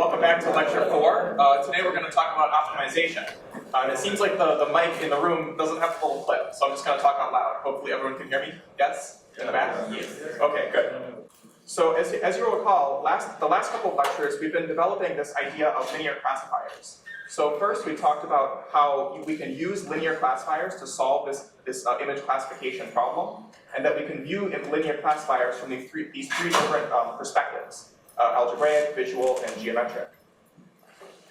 welcome back to lecture 4. Today we're going to talk about optimization. And it seems like the mic in the room doesn't have a little clip, so I'm just going to talk out loud. Hopefully everyone can hear me. Yes? In the back? Yes. Okay, good. So as you recall, the last couple of lectures we've been developing this idea of linear classifiers. So first we talked about how we can use linear classifiers to solve this image classification problem, and that we can view linear classifiers from these three different perspectives. Algebraic, visual, and geometric.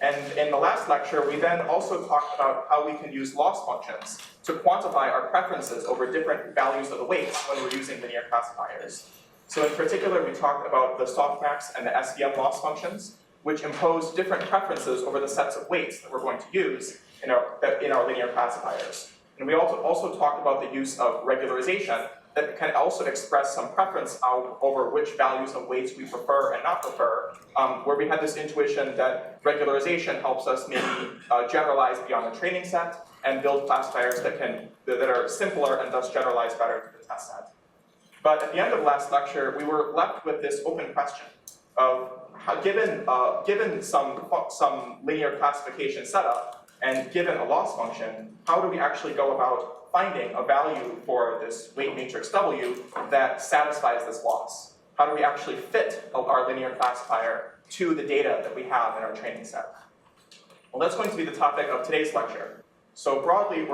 And in the last lecture, we then also talked about how we can use loss functions to quantify our preferences over different values of the weights when we're using linear classifiers. So in particular, we talked about the softmax and the SVM loss functions, which impose different preferences over the sets of weights that we're going to use in our linear classifiers. And we also talked about the use of regularization that can also express some preference over which values of weights we prefer and not prefer, where we had this intuition that regularization helps us maybe generalize beyond the training set and build classifiers that are simpler and thus generalize better to the test set. But at the end of last lecture, we were left with this open question of how, given some linear classification setup and given a loss function, how do we actually go about finding a value for this weight matrix W that satisfies this loss? How do we actually fit our linear classifier to the data that we have in our training set? Well, that's going to be the topic of today's lecture. So broadly,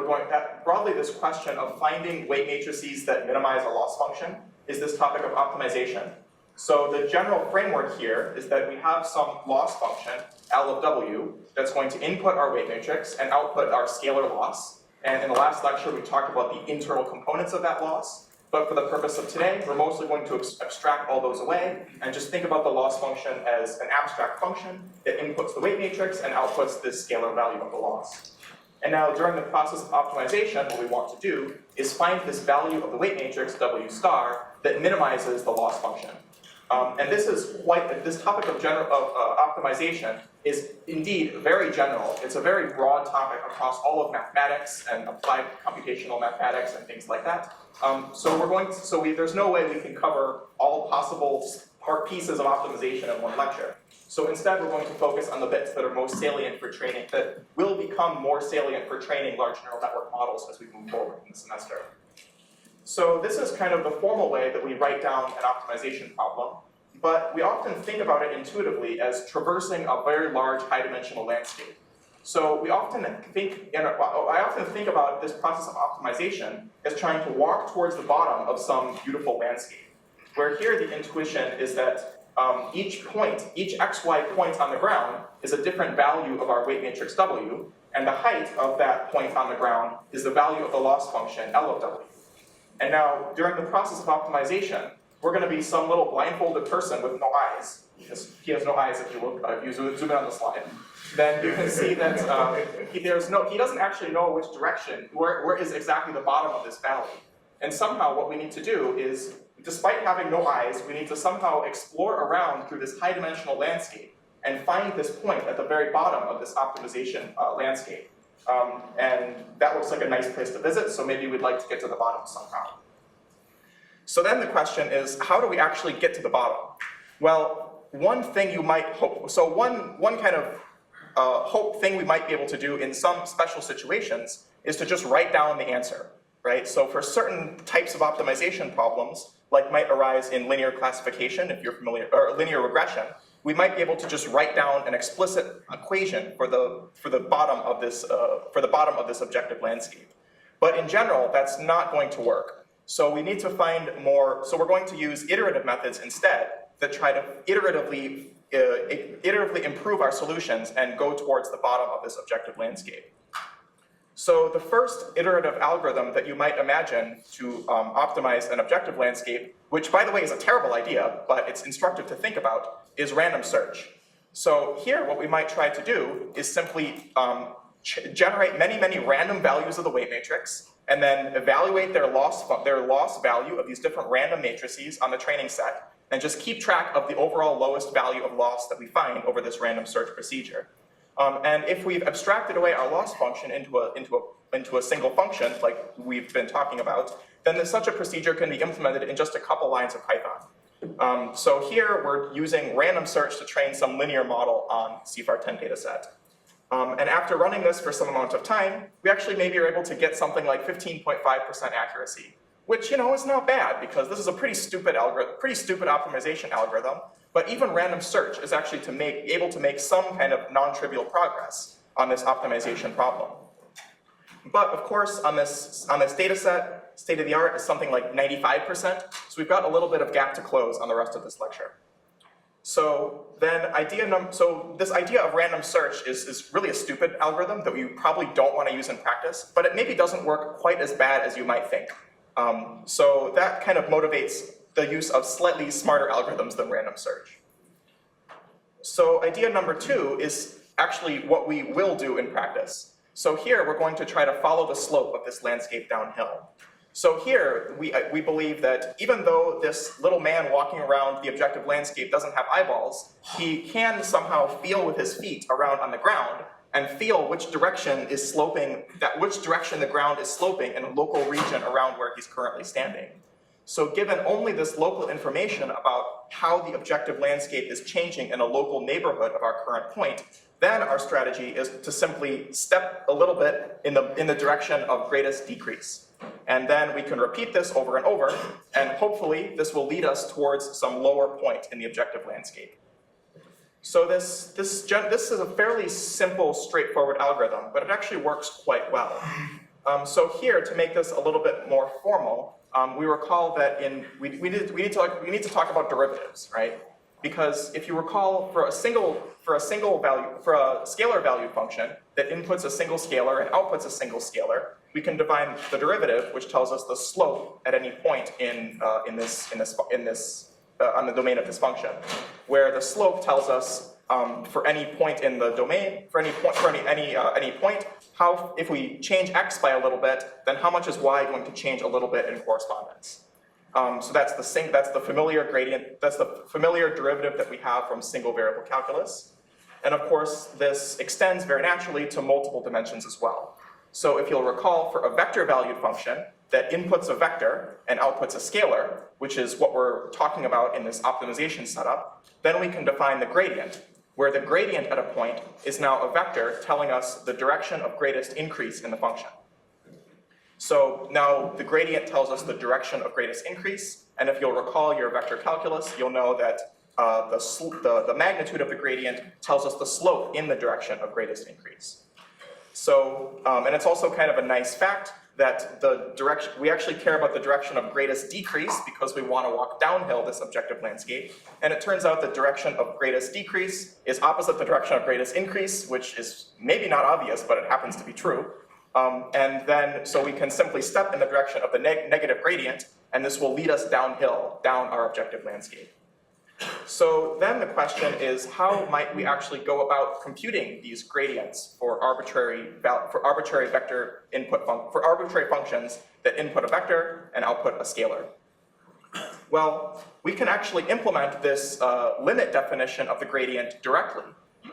this question of finding weight matrices that minimize a loss function is this topic of optimization. So the general framework here is that we have some loss function, L of W, that's going to input our weight matrix and output our scalar loss. And in the last lecture, we talked about the internal components of that loss. But for the purpose of today, we're mostly going to abstract all those away and just think about the loss function as an abstract function that inputs the weight matrix and outputs this scalar value of the loss. And now during the process of optimization, what we want to do is find this value of the weight matrix, W star, that minimizes the loss function. And this topic of optimization is indeed very general. It's a very broad topic across all of mathematics and applied computational mathematics and things like that. There's no way we can cover all possible pieces of optimization in one lecture. So instead, we're going to focus on the bits that are most salient for training, that will become more salient for training large neural network models as we move forward in the semester. So this is kind of the formal way that we write down an optimization problem, but we often think about it intuitively as traversing a very large high-dimensional landscape. So I often think about this process of optimization as trying to walk towards the bottom of some beautiful landscape, where here the intuition is that each xy point on the ground is a different value of our weight matrix W, and the height of that point on the ground is the value of the loss function, L of W. And now, during the process of optimization, we're going to be some little blindfolded person with no eyes. He has no eyes if you zoom in on the slide. Then you can see that he doesn't actually know which direction, where is exactly the bottom of this valley. And somehow what we need to do is, despite having no eyes, we need to somehow explore around through this high-dimensional landscape and find this point at the very bottom of this optimization landscape. And that looks like a nice place to visit, so maybe we'd like to get to the bottom somehow. So then the question is, how do we actually get to the bottom? Well, one thing you might hope, so one kind of hope thing we might be able to do in some special situations is to just write down the answer, right? So for certain types of optimization problems, like might arise in linear classification, if you're familiar, or linear regression, we might be able to just write down an explicit equation for the bottom of this objective landscape. But in general, that's not going to work. So we need to find more. So we're going to use iterative methods instead that try to iteratively improve our solutions and go towards the bottom of this objective landscape. So the first iterative algorithm that you might imagine to optimize an objective landscape, which by the way is a terrible idea, but it's instructive to think about, is random search. So here what we might try to do is simply generate many random values of the weight matrix and then evaluate their loss value of these different random matrices on the training set and just keep track of the overall lowest value of loss that we find over this random search procedure. And if we've abstracted away our loss function into a single function, like we've been talking about, then such a procedure can be implemented in just a couple lines of Python. So here we're using random search to train some linear model on CFAR10 dataset. And after running this for some amount of time, we actually maybe are able to get something like 15.5% accuracy, which is not bad because this is a pretty stupid algorithm, pretty stupid optimization algorithm. But even random search is actually able to make some kind of non-trivial progress on this optimization problem. But of course, on this data set, state of the art is something like 95%. So we've got a little bit of gap to close on the rest of this lecture. So then this idea of random search is really a stupid algorithm that you probably don't want to use in practice, but it maybe doesn't work quite as bad as you might think. So that kind of motivates the use of slightly smarter algorithms than random search. So idea number 2 is actually what we will do in practice. So here we're going to try to follow the slope of this landscape downhill. So here we believe that even though this little man walking around the objective landscape doesn't have eyeballs, he can somehow feel with his feet around on the ground and feel which direction is sloping, which direction the ground is sloping in a local region around where he's currently standing. So given only this local information about how the objective landscape is changing in a local neighborhood of our current point, then our strategy is to simply step a little bit in the direction of greatest decrease. And then we can repeat this over and over, and hopefully this will lead us towards some lower point in the objective landscape. So this is a fairly simple, straightforward algorithm, but it actually works quite well. So here, to make this a little bit more formal, we recall that we need to talk about derivatives, right? Because if you recall, for a scalar value function that inputs a single scalar and outputs a single scalar, we can define the derivative, which tells us the slope at any point on the domain of this function, where the slope tells us for any point in the domain, for any point, how if we change x by a little bit, then how much is y going to change a little bit in correspondence. So that's the familiar gradient, that's the familiar derivative that we have from single variable calculus. And of course, this extends very naturally to multiple dimensions as well. So if you'll recall, for a vector valued function that inputs a vector and outputs a scalar, which is what we're talking about in this optimization setup, then we can define the gradient, where the gradient at a point is now a vector telling us the direction of greatest increase in the function. So now the gradient tells us the direction of greatest increase, and if you'll recall your vector calculus, you'll know that the magnitude of the gradient tells us the slope in the direction of greatest increase. So, and it's also kind of a nice fact that we actually care about the direction of greatest decrease because we want to walk downhill this objective landscape. And it turns out the direction of greatest decrease is opposite the direction of greatest increase, which is maybe not obvious, but it happens to be true. And then, so we can simply step in the direction of the negative gradient, and this will lead us downhill, down our objective landscape. So then the question is, how might we actually go about computing these gradients for arbitrary vector input for arbitrary functions that input a vector and output a scalar? Well, we can actually implement this limit definition of the gradient directly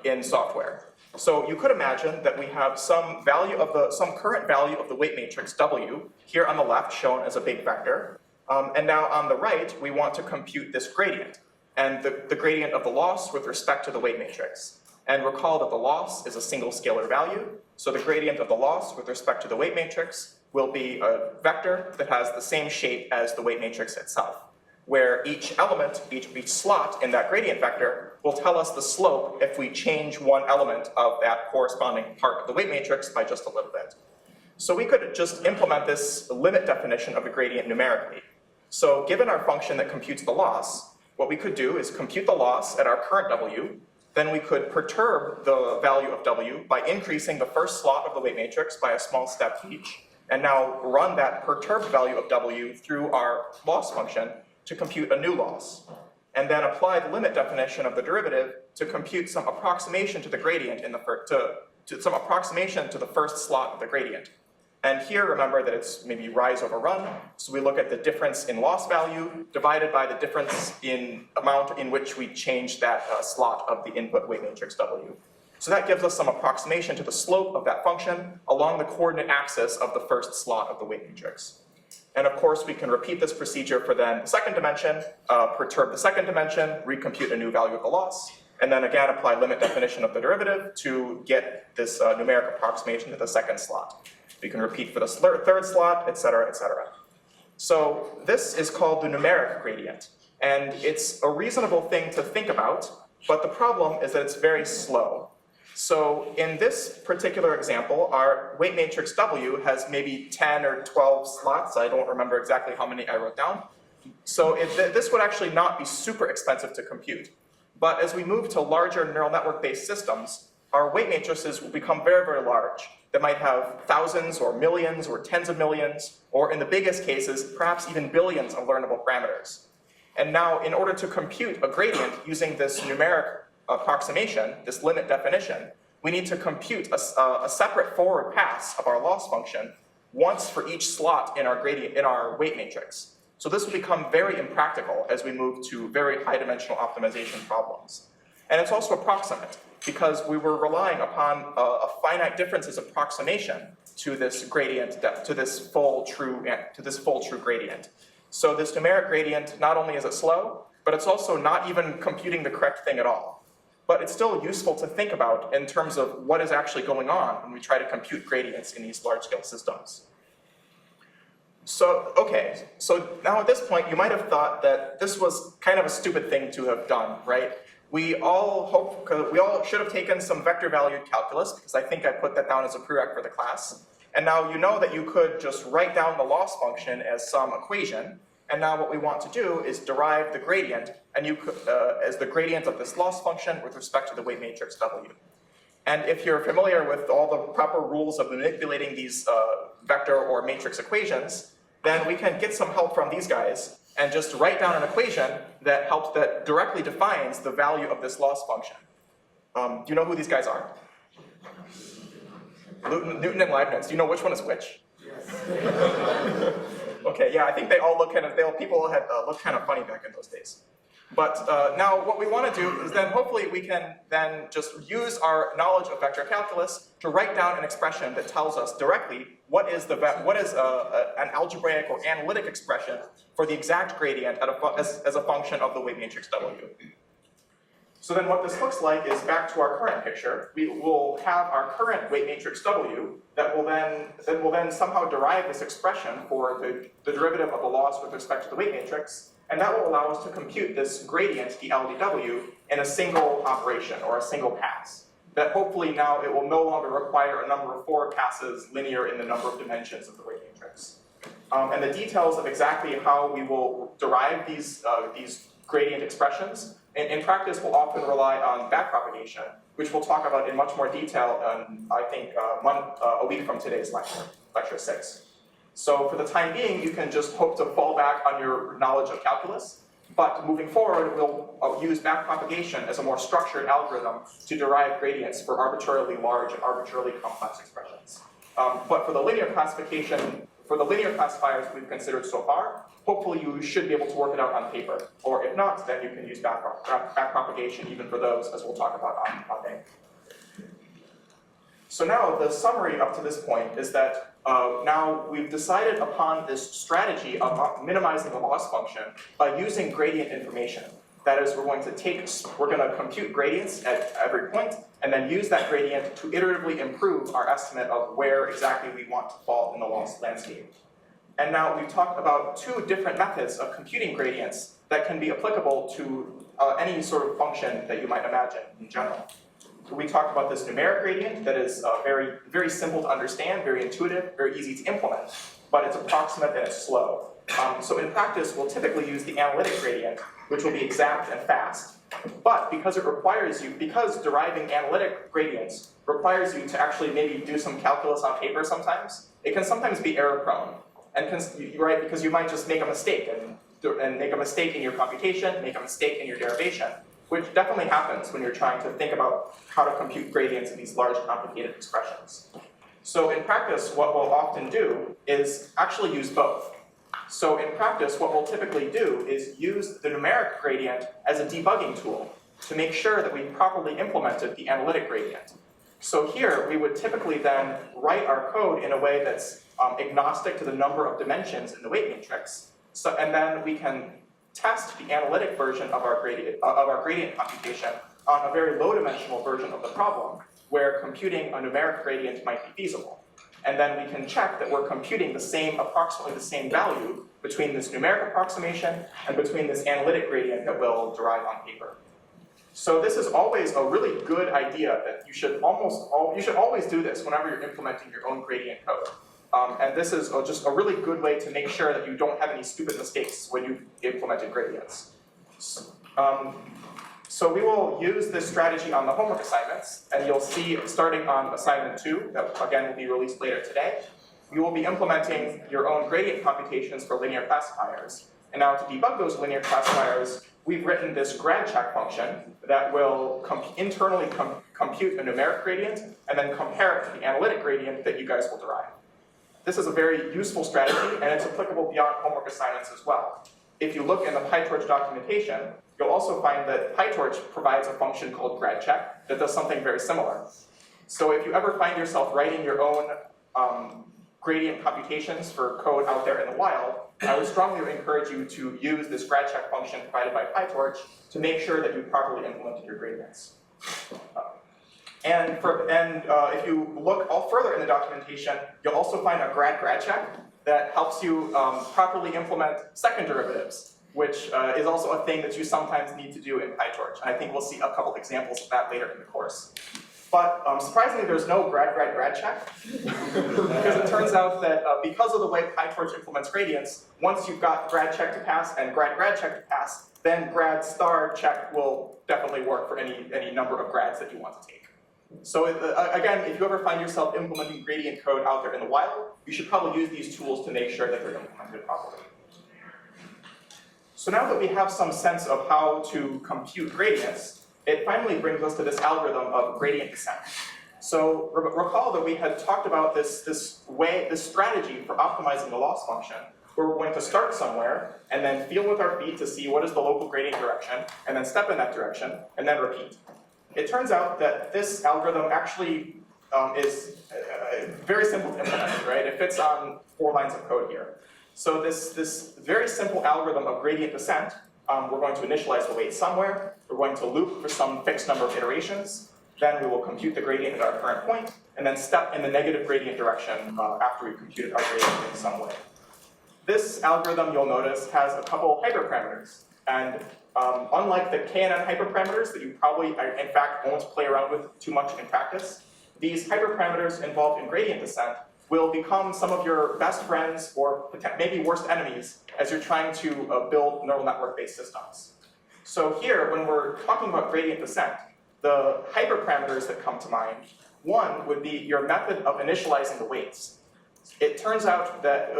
in software. So you could imagine that we have some current value of the weight matrix W here on the left shown as a big vector, and now on the right we want to compute this gradient and the gradient of the loss with respect to the weight matrix. And recall that the loss is a single scalar value, so the gradient of the loss with respect to the weight matrix will be a vector that has the same shape as the weight matrix itself, where each element, each slot in that gradient vector will tell us the slope if we change one element of that corresponding part of the weight matrix by just a little bit. So we could just implement this limit definition of the gradient numerically. So given our function that computes the loss, what we could do is compute the loss at our current W, then we could perturb the value of W by increasing the first slot of the weight matrix by a small step each, and now run that perturbed value of W through our loss function to compute a new loss, and then apply the limit definition of the derivative to compute some approximation to the gradient in the some approximation to the first slot of the gradient. And here, remember that it's maybe rise over run, so we look at the difference in loss value divided by the difference in amount in which we change that slot of the input weight matrix W. So that gives us some approximation to the slope of that function along the coordinate axis of the first slot of the weight matrix. And of course, we can repeat this procedure for then the second dimension, perturb the second dimension, recompute a new value of the loss, and then again apply limit definition of the derivative to get this numeric approximation to the second slot. We can repeat for the third slot, et cetera, et cetera. So this is called the numeric gradient. And it's a reasonable thing to think about, but the problem is that it's very slow. So in this particular example, our weight matrix W has maybe 10 or 12 slots. I don't remember exactly how many I wrote down. So this would actually not be super expensive to compute. But as we move to larger neural network-based systems, our weight matrices will become very, very large. They might have thousands or millions or tens of millions, or in the biggest cases, perhaps even billions of learnable parameters. And now, in order to compute a gradient using this numeric approximation, this limit definition, we need to compute a separate forward pass of our loss function once for each slot in our gradient, in our weight matrix. So this will become very impractical as we move to very high-dimensional optimization problems. And it's also approximate, because we were relying upon a finite differences approximation to this gradient, to this full true gradient. So this numeric gradient, not only is it slow, but it's also not even computing the correct thing at all. But it's still useful to think about in terms of what is actually going on when we try to compute gradients in these large-scale systems. So, okay, so now at this point, you might have thought that this was kind of a stupid thing to have done, right? We all should have taken some vector-valued calculus, because I think I put that down as a prereq for the class. And now you know that you could just write down the loss function as some equation. And now what we want to do is derive the gradient, and you could, as the gradient of this loss function with respect to the weight matrix W. And if you're familiar with all the proper rules of manipulating these vector or matrix equations, then we can get some help from these guys and just write down an equation that directly defines the value of this loss function. Do you know who these guys are? Newton and Leibniz. Do you know which one is which? Yes. Okay, yeah, I think they all look kind of, people had looked kind of funny back in those days. But now what we want to do is then hopefully we can then just use our knowledge of vector calculus to write down an expression that tells us directly what is an algebraic or analytic expression for the exact gradient as a function of the weight matrix W. So then what this looks like is, back to our current picture, we will have our current weight matrix W that will then somehow derive this expression for the derivative of the loss with respect to the weight matrix, and that will allow us to compute this gradient, the LDW, in a single operation or a single pass. That hopefully now it will no longer require a number of forward passes linear in the number of dimensions of the weight matrix. And the details of exactly how we will derive these gradient expressions in practice will often rely on backpropagation, which we'll talk about in much more detail, I think, a week from today's lecture, lecture 6. So for the time being, you can just hope to fall back on your knowledge of calculus. But moving forward, we'll use backpropagation as a more structured algorithm to derive gradients for arbitrarily large and arbitrarily complex expressions. But for the linear classification, for the linear classifiers we've considered so far, hopefully you should be able to work it out on paper. Or if not, then you can use backpropagation even for those, as we'll talk about on Monday. So now the summary up to this point is that now we've decided upon this strategy of minimizing the loss function by using gradient information. That is, we're going to compute gradients at every point and then use that gradient to iteratively improve our estimate of where exactly we want to fall in the loss landscape. And now we've talked about two different methods of computing gradients that can be applicable to any sort of function that you might imagine in general. We talked about this numeric gradient that is very, very simple to understand, very intuitive, very easy to implement, but it's approximate and it's slow. So in practice, we'll typically use the analytic gradient, which will be exact and fast. But because because deriving analytic gradients requires you to actually maybe do some calculus on paper sometimes, it can sometimes be error prone. And right, because you might just make a mistake and make a mistake in your computation, make a mistake in your derivation, which definitely happens when you're trying to think about how to compute gradients in these large, complicated expressions. So in practice, what we'll often do is actually use both. So in practice, what we'll typically do is use the numeric gradient as a debugging tool to make sure that we properly implemented the analytic gradient. So here, we would typically then write our code in a way that's agnostic to the number of dimensions in the weight matrix. So, and then we can test the analytic version of our gradient computation on a very low-dimensional version of the problem, where computing a numeric gradient might be feasible. And then we can check that we're computing approximately the same value between this numeric approximation and between this analytic gradient that we'll derive on paper. So this is always a really good idea that you should always do this whenever you're implementing your own gradient code. And this is just a really good way to make sure that you don't have any stupid mistakes when you've implemented gradients. So we will use this strategy on the homework assignments, and you'll see starting on assignment 2, that again will be released later today, you will be implementing your own gradient computations for linear classifiers. And now to debug those linear classifiers, we've written this grad check function that will internally compute a numeric gradient and then compare it to the analytic gradient that you guys will derive. This is a very useful strategy, and it's applicable beyond homework assignments as well. If you look in the PyTorch documentation, you'll also find that PyTorch provides a function called grad check that does something very similar. So if you ever find yourself writing your own gradient computations for code out there in the wild, I would strongly encourage you to use this grad check function provided by PyTorch to make sure that you properly implemented your gradients. If you look all further in the documentation, you'll also find a grad check that helps you properly implement second derivatives, which is also a thing that you sometimes need to do in PyTorch. And I think we'll see a couple examples of that later in the course. But surprisingly, there's no grad check, because it turns out that because of the way PyTorch implements gradients, once you've got grad check to pass and grad check to pass, then grad star check will definitely work for any number of grads that you want to take. So again, if you ever find yourself implementing gradient code out there in the wild, you should probably use these tools to make sure that they're implemented properly. So now that we have some sense of how to compute gradients, it finally brings us to this algorithm of gradient descent. So recall that we had talked about this strategy for optimizing the loss function, where we're going to start somewhere and then feel with our feet to see what is the local gradient direction, and then step in that direction, and then repeat. It turns out that this algorithm actually is very simple to implement, right? It fits on 4 lines of code here. So this very simple algorithm of gradient descent, we're going to initialize the weight somewhere, we're going to loop for some fixed number of iterations, then we will compute the gradient at our current point, and then step in the negative gradient direction after we've computed our gradient in some way. This algorithm, you'll notice, has a couple hyperparameters. And unlike the KNN hyperparameters that you probably, in fact, won't play around with too much in practice, these hyperparameters involved in gradient descent will become some of your best friends or maybe worst enemies as you're trying to build neural network-based systems. So here, when we're talking about gradient descent, the hyperparameters that come to mind, one would be your method of initializing the weights. It turns out that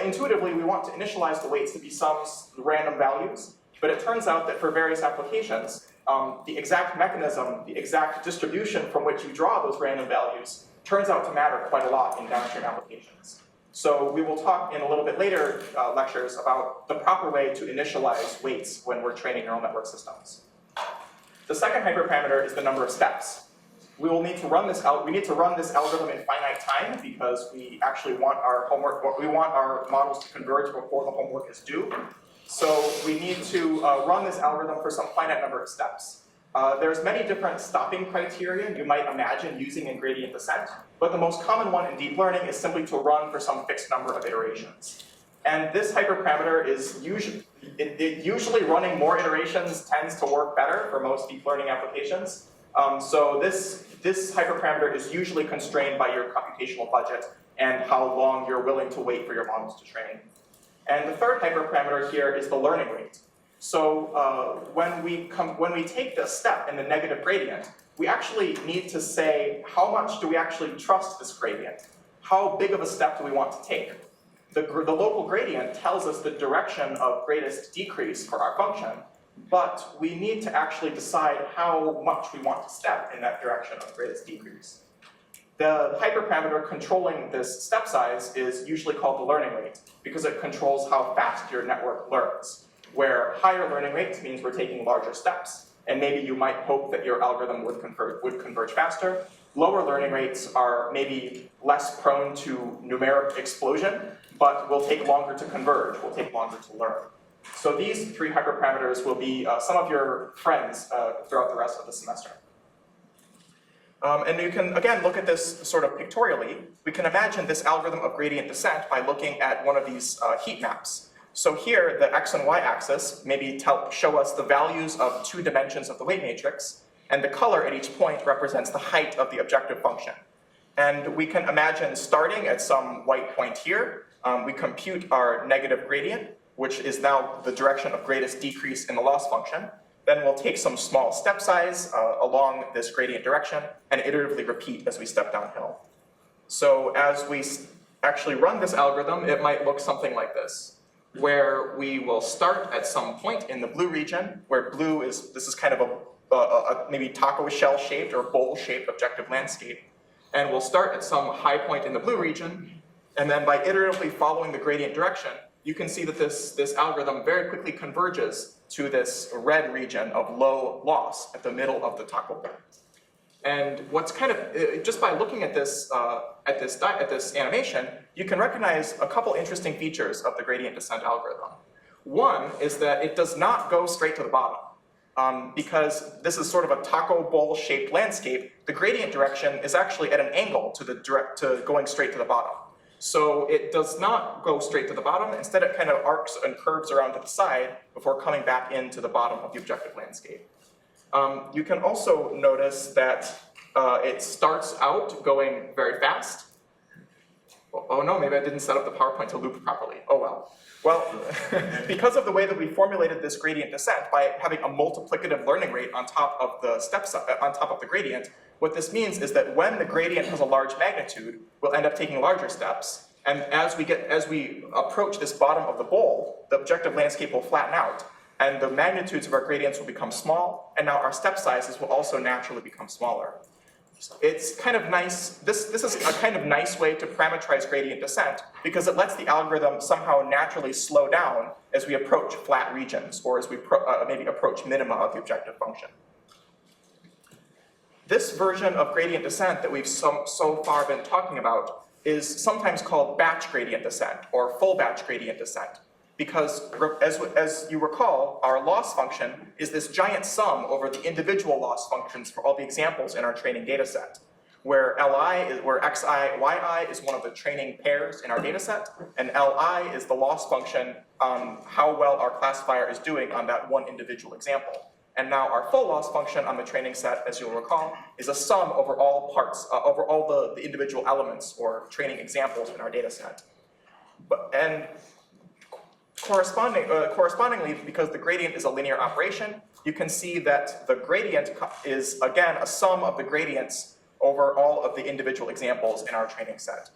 intuitively we want to initialize the weights to be some random values, but it turns out that for various applications, the exact mechanism, the exact distribution from which you draw those random values turns out to matter quite a lot in downstream applications. So we will talk in a little bit later lectures about the proper way to initialize weights when we're training neural network systems. The second hyperparameter is the number of steps. We will need to run this algorithm in finite time because we actually want our models to converge before the homework is due. So we need to run this algorithm for some finite number of steps. There's many different stopping criteria you might imagine using in gradient descent, but the most common one in deep learning is simply to run for some fixed number of iterations. And this hyperparameter is usually running more iterations tends to work better for most deep learning applications. So this hyperparameter is usually constrained by your computational budget and how long you're willing to wait for your models to train. And the third hyperparameter here is the learning rate. So when we take this step in the negative gradient, we actually need to say how much do we actually trust this gradient? How big of a step do we want to take? The local gradient tells us the direction of greatest decrease for our function, but we need to actually decide how much we want to step in that direction of greatest decrease. The hyperparameter controlling this step size is usually called the learning rate because it controls how fast your network learns, where higher learning rates means we're taking larger steps, and maybe you might hope that your algorithm would converge faster, Lower learning rates are maybe less prone to numeric explosion, but will take longer to converge, will take longer to learn. So these three hyperparameters will be some of your friends throughout the rest of the semester. And you can, again, look at this sort of pictorially. We can imagine this algorithm of gradient descent by looking at one of these heat maps. So here, the x and y axis maybe show us the values of 2 dimensions of the weight matrix, and the color at each point represents the height of the objective function. And we can imagine starting at some white point here, we compute our negative gradient, which is now the direction of greatest decrease in the loss function. Then we'll take some small step size along this gradient direction and iteratively repeat as we step downhill. So as we actually run this algorithm, it might look something like this, where we will start at some point in the blue region, where blue is, this is kind of a maybe taco shell shaped or bowl shaped objective landscape. And we'll start at some high point in the blue region, and then by iteratively following the gradient direction, you can see that this algorithm very quickly converges to this red region of low loss at the middle of the taco bowl. And what's kind of, just by looking at this animation, you can recognize a couple interesting features of the gradient descent algorithm. One is that it does not go straight to the bottom. Because this is sort of a taco bowl shaped landscape, the gradient direction is actually at an angle to going straight to the bottom. So it does not go straight to the bottom. Instead, it kind of arcs and curves around to the side before coming back into the bottom of the objective landscape. You can also notice that it starts out going very fast. Oh no, maybe I didn't set up the PowerPoint to loop properly. Oh well. Well, because of the way that we formulated this gradient descent by having a multiplicative learning rate on top of the on top of the gradient, what this means is that when the gradient has a large magnitude, we'll end up taking larger steps. And as we approach this bottom of the bowl, the objective landscape will flatten out, and the magnitudes of our gradients will become small, and now our step sizes will also naturally become smaller. It's kind of nice, this is a kind of nice way to parameterize gradient descent because it lets the algorithm somehow naturally slow down as we approach flat regions or as we maybe approach minima of the objective function. This version of gradient descent that we've so far been talking about is sometimes called batch gradient descent or full batch gradient descent. Because as you recall, our loss function is this giant sum over the individual loss functions for all the examples in our training data set, where xi, yi is one of the training pairs in our data set, and li is the loss function on how well our classifier is doing on that one individual example. And now our full loss function on the training set, as you'll recall, is a sum over all parts, over all the individual elements or training examples in our data set. Correspondingly, because the gradient is a linear operation, you can see that the gradient is, again, a sum of the gradients over all of the individual examples in our training set.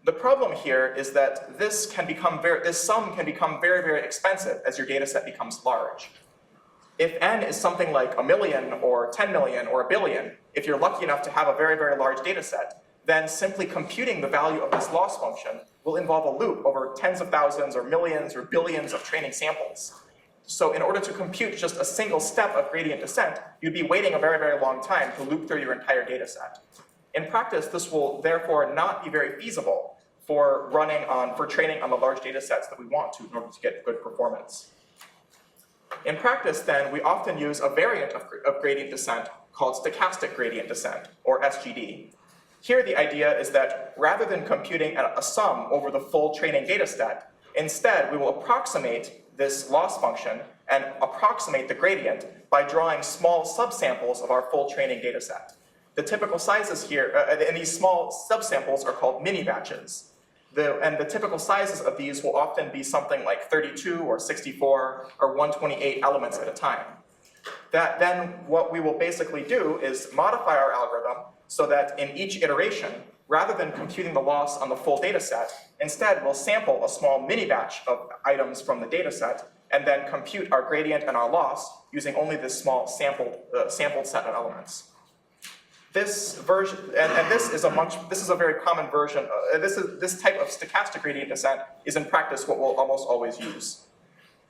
The problem here is that this sum can become very, very expensive as your data set becomes large. If n is something like 1 million or 10 million or 1 billion, if you're lucky enough to have a very, very large data set, then simply computing the value of this loss function will involve a loop over tens of thousands or millions or billions of training samples. So in order to compute just a single step of gradient descent, you'd be waiting a very, very long time to loop through your entire data set. In practice, this will therefore not be very feasible for training on the large data sets that we want to in order to get good performance. In practice, then, we often use a variant of gradient descent called stochastic gradient descent, or SGD. Here, the idea is that rather than computing a sum over the full training data set, instead, we will approximate this loss function and approximate the gradient by drawing small subsamples of our full training data set. The typical sizes here, and these small subsamples are called mini batches. And the typical sizes of these will often be something like 32 or 64 or 128 elements at a time. Then what we will basically do is modify our algorithm so that in each iteration, rather than computing the loss on the full data set, instead we'll sample a small mini batch of items from the data set and then compute our gradient and our loss using only this small sampled set of elements. This version, and this is a very common version. This type of stochastic gradient descent is in practice what we'll almost always use.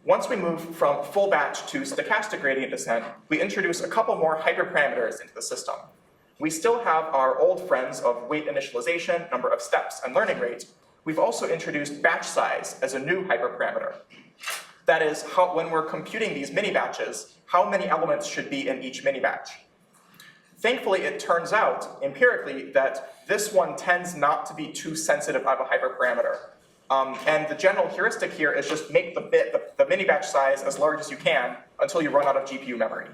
Once we move from full batch to stochastic gradient descent, we introduce a couple more hyperparameters into the system. we still have our old friends of weight initialization, number of steps, and learning rate. We've also introduced batch size as a new hyperparameter. That is, when we're computing these mini batches, how many elements should be in each mini batch. Thankfully, it turns out, empirically, that this one tends not to be too sensitive of a hyperparameter. And the general heuristic here is just make the mini batch size as large as you can until you run out of GPU memory.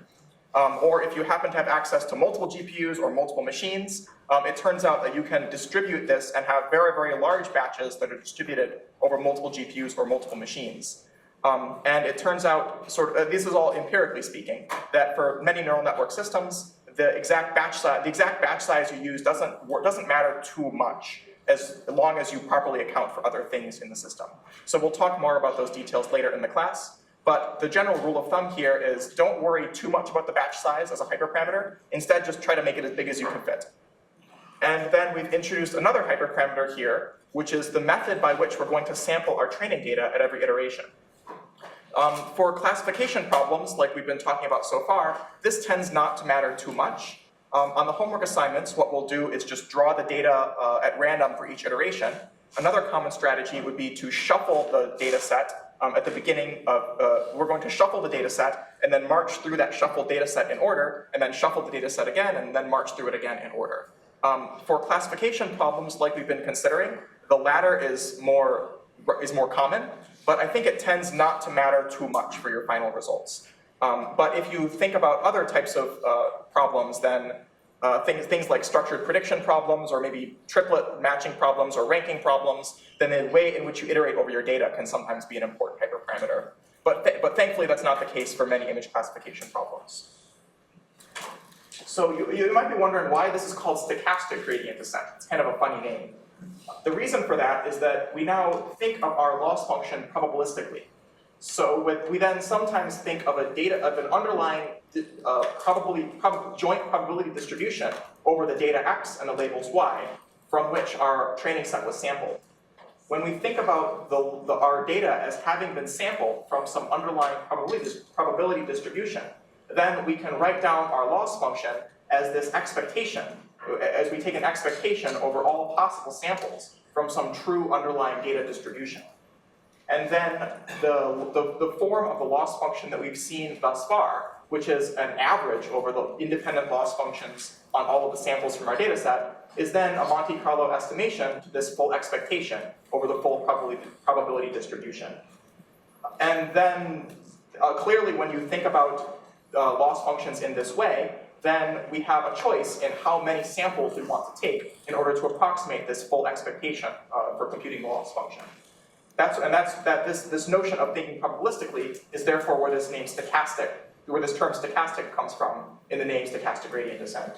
Or if you happen to have access to multiple GPUs or multiple machines, it turns out that you can distribute this and have very, very large batches that are distributed over multiple GPUs or multiple machines. And it turns out, this is all empirically speaking, that for many neural network systems, the exact batch size you use doesn't matter too much, as long as you properly account for other things in the system. So we'll talk more about those details later in the class. But the general rule of thumb here is don't worry too much about the batch size as a hyperparameter. Instead, just try to make it as big as you can fit. And then we've introduced another hyperparameter here, which is the method by which we're going to sample our training data at every iteration. For classification problems, like we've been talking about so far, this tends not to matter too much. On the homework assignments, what we'll do is just draw the data at random for each iteration. Another common strategy would be to shuffle the data set at the beginning of, we're going to shuffle the data set and then march through that shuffled data set in order, and then shuffle the data set again and then march through it again in order. For classification problems like we've been considering, the latter is more common, but I think it tends not to matter too much for your final results. But if you think about other types of problems, then things like structured prediction problems, or maybe triplet matching problems or ranking problems, then the way in which you iterate over your data can sometimes be an important hyperparameter. But thankfully, that's not the case for many image classification problems. So you might be wondering why this is called stochastic gradient descent. It's kind of a funny name. The reason for that is that we now think of our loss function probabilistically. So we then sometimes think of an underlying joint probability distribution over the data x and the labels y, from which our training set was sampled. When we think about our data as having been sampled from some underlying probability distribution, then we can write down our loss function as this expectation, as we take an expectation over all possible samples from some true underlying data distribution. And then the form of the loss function that we've seen thus far, which is an average over the independent loss functions on all of the samples from our data set, is then a Monte Carlo estimation to this full expectation over the full probability distribution. And then clearly when you think about loss functions in this way, then we have a choice in how many samples we want to take in order to approximate this full expectation for computing the loss function. This notion of thinking probabilistically is therefore where this term stochastic comes from in the name stochastic gradient descent.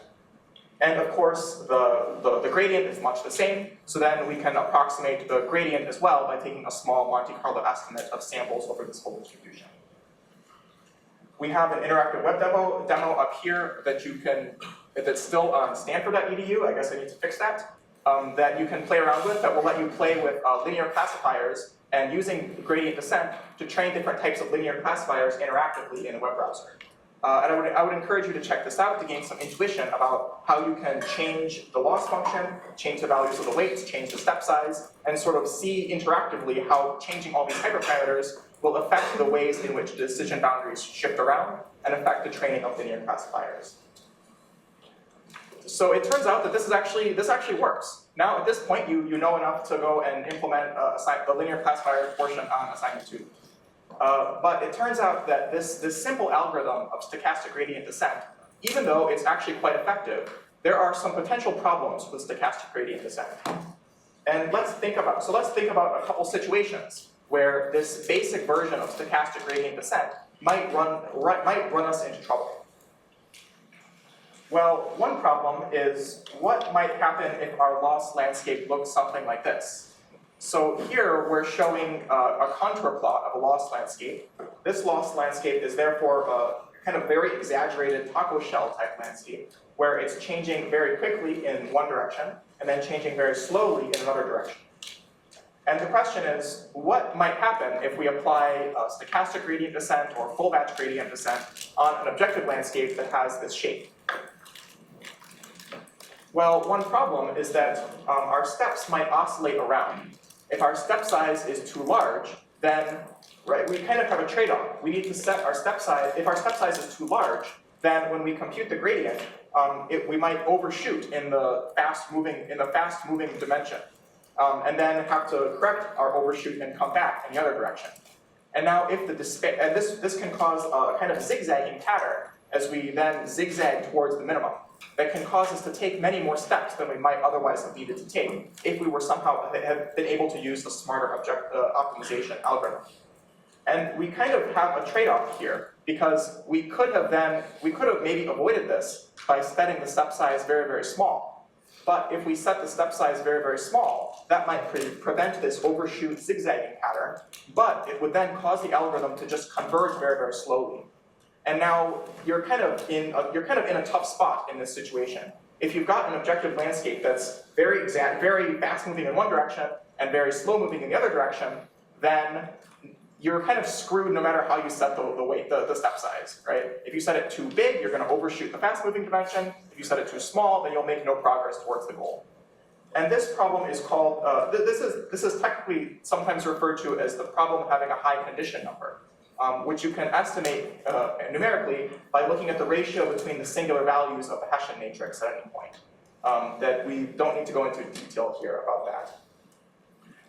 And of course, the gradient is much the same, so then we can approximate the gradient as well by taking a small Monte Carlo estimate of samples over this whole distribution. We have an interactive web demo up here that you can, that's still on stanford.edu, I guess I need to fix that, that you can play around with, that will let you play with linear classifiers and using gradient descent to train different types of linear classifiers interactively in a web browser. And I would encourage you to check this out to gain some intuition about how you can change the loss function, change the values of the weights, change the step size, and sort of see interactively how changing all these hyperparameters will affect the ways in which decision boundaries shift around and affect the training of linear classifiers. So it turns out that this actually works. Now at this point, you know enough to go and implement the linear classifier portion on assignment 2. But it turns out that this simple algorithm of stochastic gradient descent, even though it's actually quite effective, there are some potential problems with stochastic gradient descent. And let's think about a couple situations where this basic version of stochastic gradient descent might run us into trouble. Well, one problem is what might happen if our loss landscape looks something like this. So here we're showing a contour plot of a loss landscape. This loss landscape is therefore a kind of very exaggerated taco shell type landscape where it's changing very quickly in one direction and then changing very slowly in another direction. And the question is, what might happen if we apply stochastic gradient descent or full batch gradient descent on an objective landscape that has this shape? Well, one problem is that our steps might oscillate around. If our step size is too large, then we kind of have a trade-off. We need to set our step size. If our step size is too large, then when we compute the gradient, we might overshoot in the fast-moving dimension, and then have to correct our overshoot and come back in the other direction. And now, if this can cause a kind of zigzagging pattern as we then zigzag towards the minimum. That can cause us to take many more steps than we might otherwise have needed to take if we were somehow have been able to use a smarter optimization algorithm. And we kind of have a trade-off here because we could have maybe avoided this by setting the step size very, very small. But if we set the step size very, very small, that might prevent this overshoot zigzagging pattern, but it would then cause the algorithm to just converge very, very slowly. And now you're kind of in a tough spot in this situation. If you've got an objective landscape that's very fast moving in one direction and very slow moving in the other direction, then you're kind of screwed no matter how you set the step size, right? If you set it too big, you're going to overshoot the fast moving dimension. If you set it too small, then you'll make no progress towards the goal. And this problem is called, this is technically sometimes referred to as the problem of having a high condition number. Which you can estimate numerically by looking at the ratio between the singular values of the Hessian matrix at any point. That we don't need to go into detail here about that.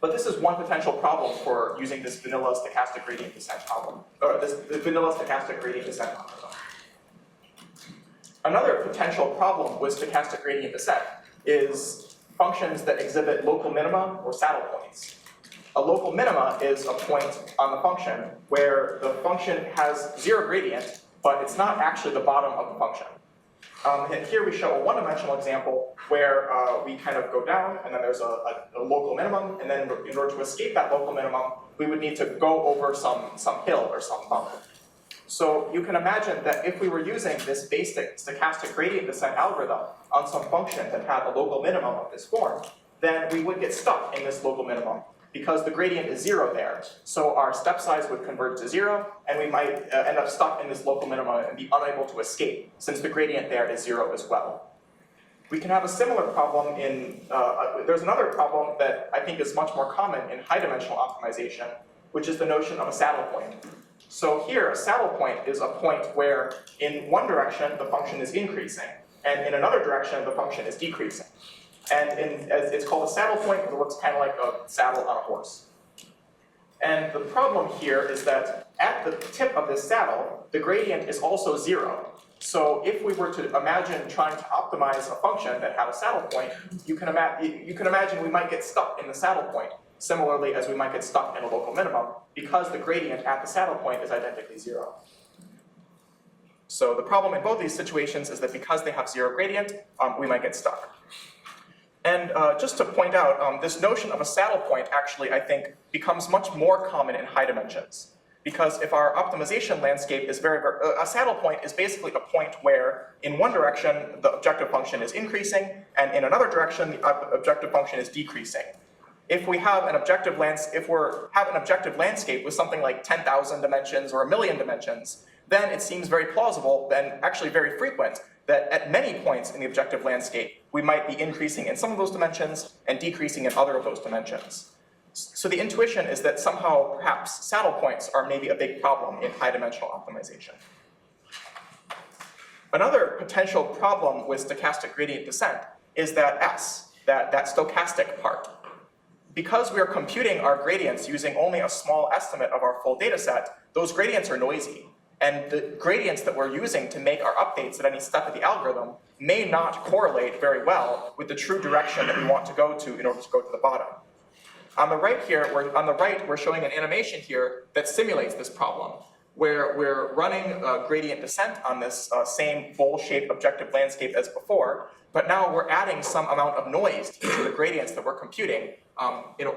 But this is one potential problem for using this vanilla stochastic gradient descent problem, or this vanilla stochastic gradient descent algorithm. Another potential problem with stochastic gradient descent is functions that exhibit local minima or saddle points. A local minima is a point on the function where the function has zero gradient, but it's not actually the bottom of the function. And here we show a one-dimensional example where we kind of go down, and then there's a local minimum, and then in order to escape that local minimum, we would need to go over some hill or some bump. So you can imagine that if we were using this basic stochastic gradient descent algorithm on some function that had a local minimum of this form, then we would get stuck in this local minimum, because the gradient is zero there. So our step size would converge to zero, and we might end up stuck in this local minimum and be unable to escape, since the gradient there is zero as well. We can have a similar problem in, there's another problem that I think is much more common in high-dimensional optimization, which is the notion of a saddle point. So here, a saddle point is a point where in one direction the function is increasing, and in another direction the function is decreasing. And it's called a saddle point because it looks kind of like a saddle on a horse. And the problem here is that at the tip of this saddle, the gradient is also zero. So if we were to imagine trying to optimize a function that had a saddle point, you can imagine we might get stuck in the saddle point, similarly as we might get stuck in a local minimum, because the gradient at the saddle point is identically zero. So the problem in both these situations is that because they have zero gradient, we might get stuck. And just to point out, this notion of a saddle point actually, I think, becomes much more common in high dimensions. Because if our optimization landscape is a saddle point is basically a point where in one direction the objective function is increasing, and in another direction the objective function is decreasing. If we have an objective landscape with something like 10,000 dimensions or 1,000,000 dimensions, then it seems very plausible, and actually very frequent, that at many points in the objective landscape, we might be increasing in some of those dimensions and decreasing in other of those dimensions. So the intuition is that somehow, perhaps, saddle points are maybe a big problem in high-dimensional optimization. Another potential problem with stochastic gradient descent is that S, that stochastic part. Because we are computing our gradients using only a small estimate of our full data set, those gradients are noisy. And the gradients that we're using to make our updates at any step of the algorithm may not correlate very well with the true direction that we want to go to in order to go to the bottom. On the right here, we're showing an animation here that simulates this problem, where we're running gradient descent on this same bowl-shaped objective landscape as before, but now we're adding some amount of noise to the gradients that we're computing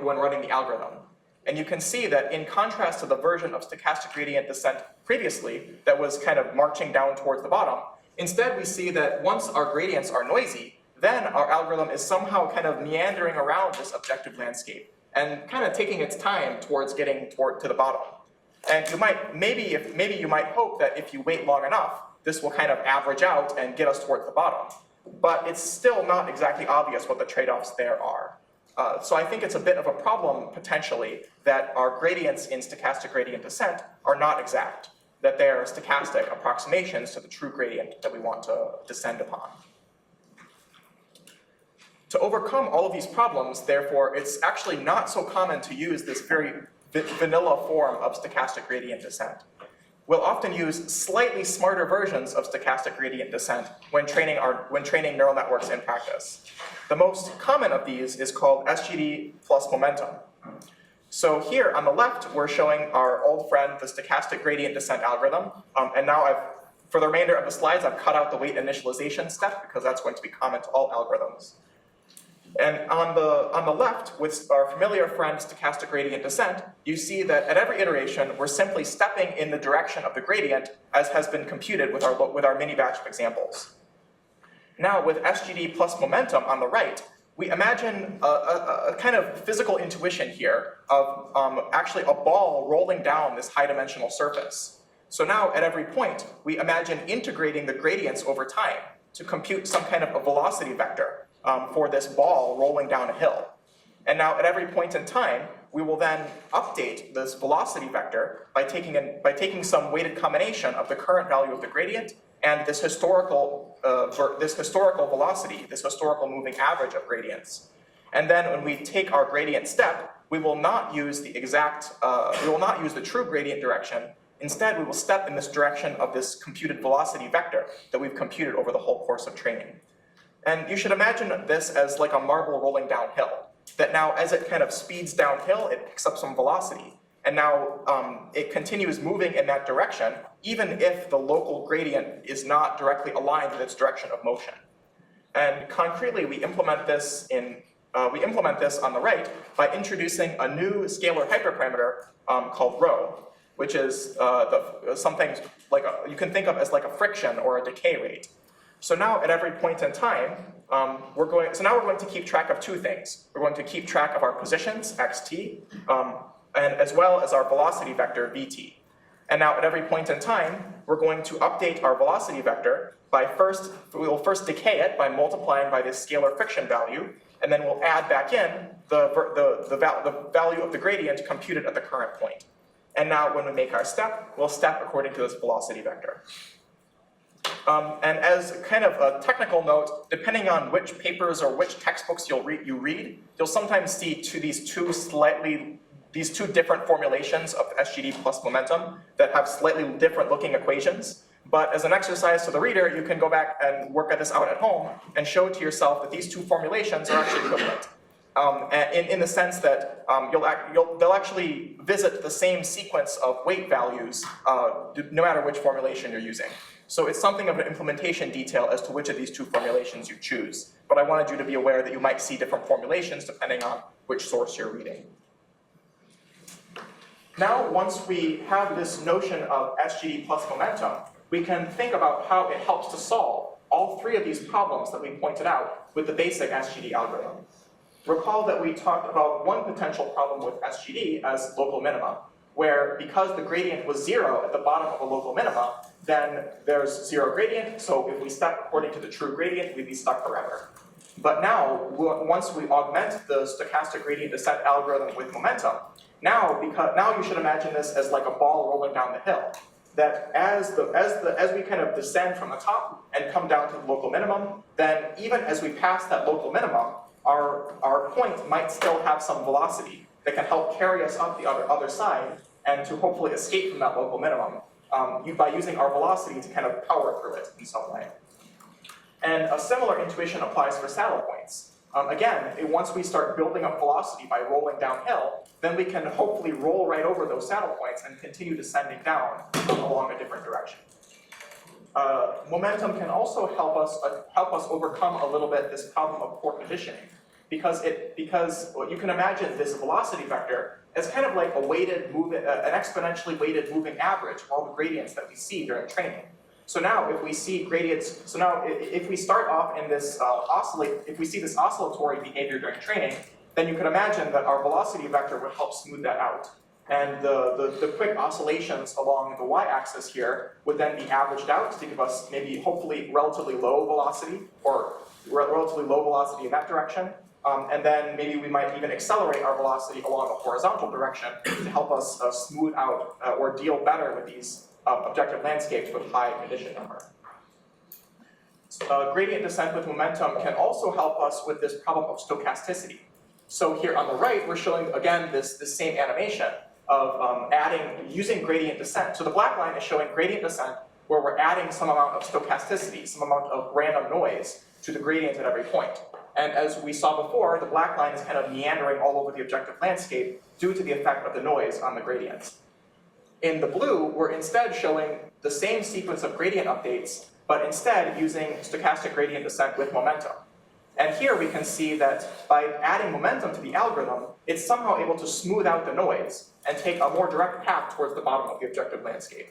when running the algorithm. And you can see that in contrast to the version of stochastic gradient descent previously that was kind of marching down towards the bottom, instead we see that once our gradients are noisy, then our algorithm is somehow kind of meandering around this objective landscape and kind of taking its time towards getting to the bottom. And you might, maybe you might hope that if you wait long enough, this will kind of average out and get us towards the bottom. but it's still not exactly obvious what the trade-offs there are. So I think it's a bit of a problem, potentially, that our gradients in stochastic gradient descent are not exact, that they are stochastic approximations to the true gradient that we want to descend upon. To overcome all of these problems, therefore, it's actually not so common to use this very vanilla form of stochastic gradient descent. We'll often use slightly smarter versions of stochastic gradient descent when training neural networks in practice. The most common of these is called SGD plus momentum. So here on the left, we're showing our old friend, the stochastic gradient descent algorithm. And now for the remainder of the slides, I've cut out the weight initialization step because that's going to be common to all algorithms. And on the left, with our familiar friend stochastic gradient descent, you see that at every iteration, we're simply stepping in the direction of the gradient as has been computed with our mini batch of examples. Now with SGD plus momentum on the right, we imagine a kind of physical intuition here of actually a ball rolling down this high-dimensional surface. So now at every point, we imagine integrating the gradients over time to compute some kind of a velocity vector for this ball rolling down a hill. And now at every point in time, we will then update this velocity vector by taking some weighted combination of the current value of the gradient and this historical velocity, this historical moving average of gradients. And then when we take our gradient step, we will not use the true gradient direction. Instead, we will step in this direction of this computed velocity vector that we've computed over the whole course of training. And you should imagine this as like a marble rolling downhill, that now as it kind of speeds downhill, it picks up some velocity. And now it continues moving in that direction, even if the local gradient is not directly aligned with its direction of motion. And concretely, we implement this on the right by introducing a new scalar hyperparameter called rho, which is something like you can think of as like a friction or a decay rate. So now at every point in time, we're going to keep track of two things. We're going to keep track of our positions, xt, and as well as our velocity vector, vt. And now at every point in time, we're going to update our velocity vector by we will first decay it by multiplying by this scalar friction value, and then we'll add back in the value of the gradient computed at the current point. And now when we make our step, we'll step according to this velocity vector. And as kind of a technical note, depending on which papers or which textbooks you read, you'll sometimes see these two different formulations of SGD plus momentum that have slightly different looking equations. But as an exercise to the reader, you can go back and work this out at home and show to yourself that these two formulations are actually equivalent. In the sense that they'll actually visit the same sequence of weight values no matter which formulation you're using. So it's something of an implementation detail as to which of these two formulations you choose. But I wanted you to be aware that you might see different formulations depending on which source you're reading. Now, once we have this notion of SGD plus momentum, we can think about how it helps to solve all three of these problems that we pointed out with the basic SGD algorithm. Recall that we talked about one potential problem with SGD as local minima, where because the gradient was 0 at the bottom of a local minima, then there's 0 gradient, so if we step according to the true gradient, we'd be stuck forever. But now, once we augment the stochastic gradient descent algorithm with momentum, now you should imagine this as like a ball rolling down the hill. That as we kind of descend from the top and come down to the local minimum, then even as we pass that local minimum, our point might still have some velocity that can help carry us up the other side and to hopefully escape from that local minimum by using our velocity to kind of power through it in some way. And a similar intuition applies for saddle points. Again, once we start building up velocity by rolling downhill, then we can hopefully roll right over those saddle points and continue descending down along a different direction. Momentum can also help us overcome a little bit this problem of poor conditioning, because you can imagine this velocity vector as kind of like an exponentially weighted moving average of all the gradients that we see during training. So now if we see gradients, if we start off in this if we see this oscillatory behavior during training, then you can imagine that our velocity vector would help smooth that out. And the quick oscillations along the y-axis here would then be averaged out to give us maybe, hopefully, relatively low velocity, or relatively low velocity in that direction. And then maybe we might even accelerate our velocity along the horizontal direction to help us smooth out or deal better with these objective landscapes with high condition number. Gradient descent with momentum can also help us with this problem of stochasticity. So here on the right, we're showing, again, this same animation of using gradient descent. So the black line is showing gradient descent where we're adding some amount of stochasticity, some amount of random noise to the gradient at every point. And as we saw before, the black line is kind of meandering all over the objective landscape due to the effect of the noise on the gradients. In the blue, we're instead showing the same sequence of gradient updates, but instead using stochastic gradient descent with momentum. And here we can see that by adding momentum to the algorithm, it's somehow able to smooth out the noise and take a more direct path towards the bottom of the objective landscape.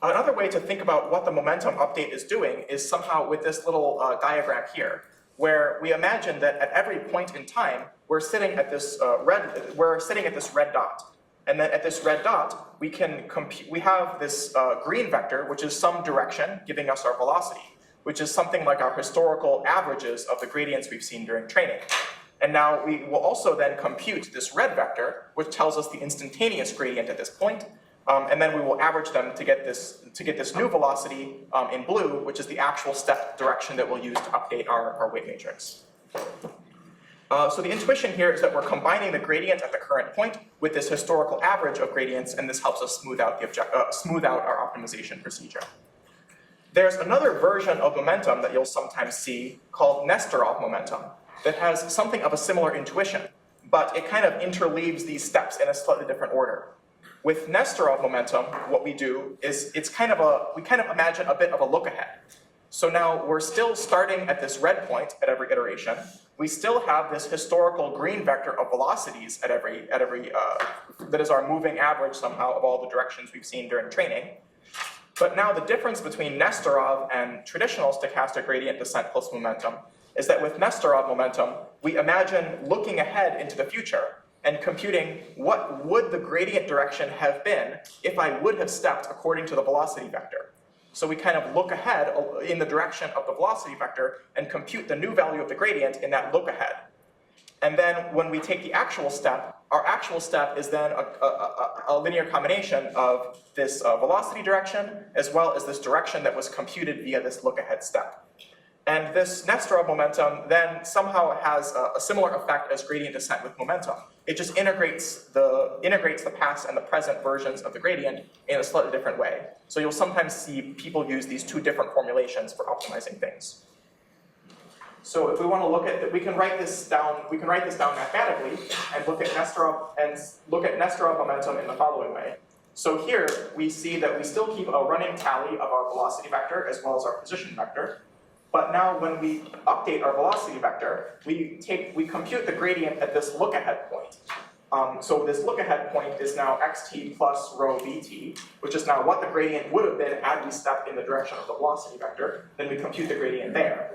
Another way to think about what the momentum update is doing is somehow with this little diagram here, where we imagine that at every point in time, we're sitting at this red dot. And then at this red dot, we have this green vector, which is some direction, giving us our velocity, which is something like our historical averages of the gradients we've seen during training. And now we will also then compute this red vector, which tells us the instantaneous gradient at this point, and then we will average them to get this new velocity in blue, which is the actual step direction that we'll use to update our weight matrix. So the intuition here is that we're combining the gradient at the current point with this historical average of gradients, and this helps us smooth out our optimization procedure. There's another version of momentum that you'll sometimes see called Nesterov Momentum that has something of a similar intuition, but it kind of interleaves these steps in a slightly different order. With Nesterov Momentum, what we do is we kind of imagine a bit of a look ahead. So now we're still starting at this red point at every iteration. We still have this historical green vector of velocities at every that is our moving average somehow of all the directions we've seen during training. But now the difference between Nesterov and traditional stochastic gradient descent plus momentum is that with Nesterov Momentum, we imagine looking ahead into the future and computing what would the gradient direction have been if I would have stepped according to the velocity vector. So we kind of look ahead in the direction of the velocity vector and compute the new value of the gradient in that look ahead. And then when we take the actual step, our actual step is then a linear combination of this velocity direction as well as this direction that was computed via this look ahead step. And this Nesterov Momentum then somehow has a similar effect as gradient descent with momentum. It just integrates the past and the present versions of the gradient in a slightly different way. So you'll sometimes see people use these two different formulations for optimizing things. So if we want to look at, we can write this down mathematically and look at Nesterov Momentum in the following way. So here we see that we still keep a running tally of our velocity vector as well as our position vector. But now when we update our velocity vector, we compute the gradient at this look-ahead point. So this look-ahead point is now xt plus rho bt, which is now what the gradient would have been had we stepped in the direction of the velocity vector. Then we compute the gradient there.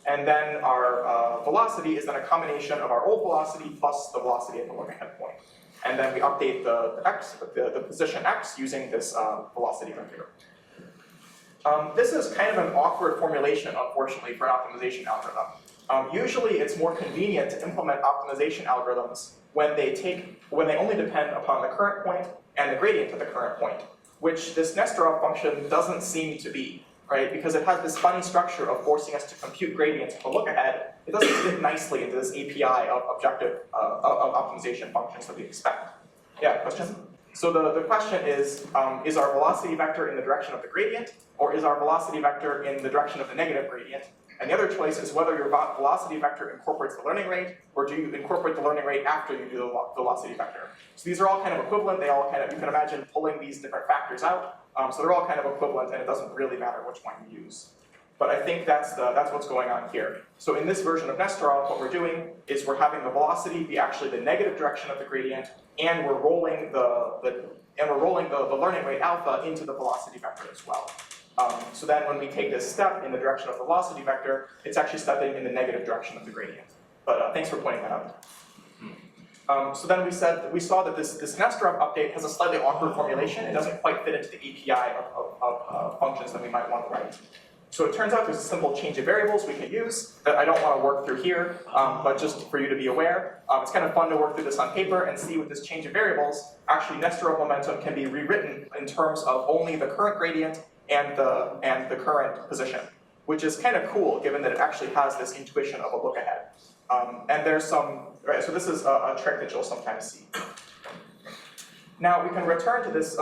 And then our velocity is then a combination of our old velocity plus the velocity at the look-ahead point. And then we update the position x using this velocity vector. This is kind of an awkward formulation, unfortunately, for an optimization algorithm. Usually, it's more convenient to implement optimization algorithms when they only depend upon the current point and the gradient at the current point, which this Nesterov function doesn't seem to be, right? Because it has this funny structure of forcing us to compute gradients to look ahead. It doesn't fit nicely into this API of optimization functions that we expect. Yeah, question? So the question is our velocity vector in the direction of the gradient, or is our velocity vector in the direction of the negative gradient? And the other choice is whether your velocity vector incorporates the learning rate, or do you incorporate the learning rate after you do the velocity vector? So these are all kind of equivalent. They all you can imagine pulling these different factors out. So they're all kind of equivalent, and it doesn't really matter which one you use. But I think that's what's going on here. So in this version of Nesterov, what we're doing is we're having the velocity be actually the negative direction of the gradient, and we're rolling the learning rate alpha into the velocity vector as well. So then when we take this step in the direction of the velocity vector, it's actually stepping in the negative direction of the gradient. But thanks for pointing that out. So then we saw that this Nesterov update has a slightly awkward formulation. It doesn't quite fit into the API of functions that we might want to write. So it turns out there's a simple change of variables we can use that I don't want to work through here, but just for you to be aware. It's kind of fun to work through this on paper and see with this change of variables, actually Nesterov momentum can be rewritten in terms of only the current gradient and the current position, which is kind of cool given that it actually has this intuition of a look ahead. And there's some, right, so this is a trick that you'll sometimes see. Now we can return to this,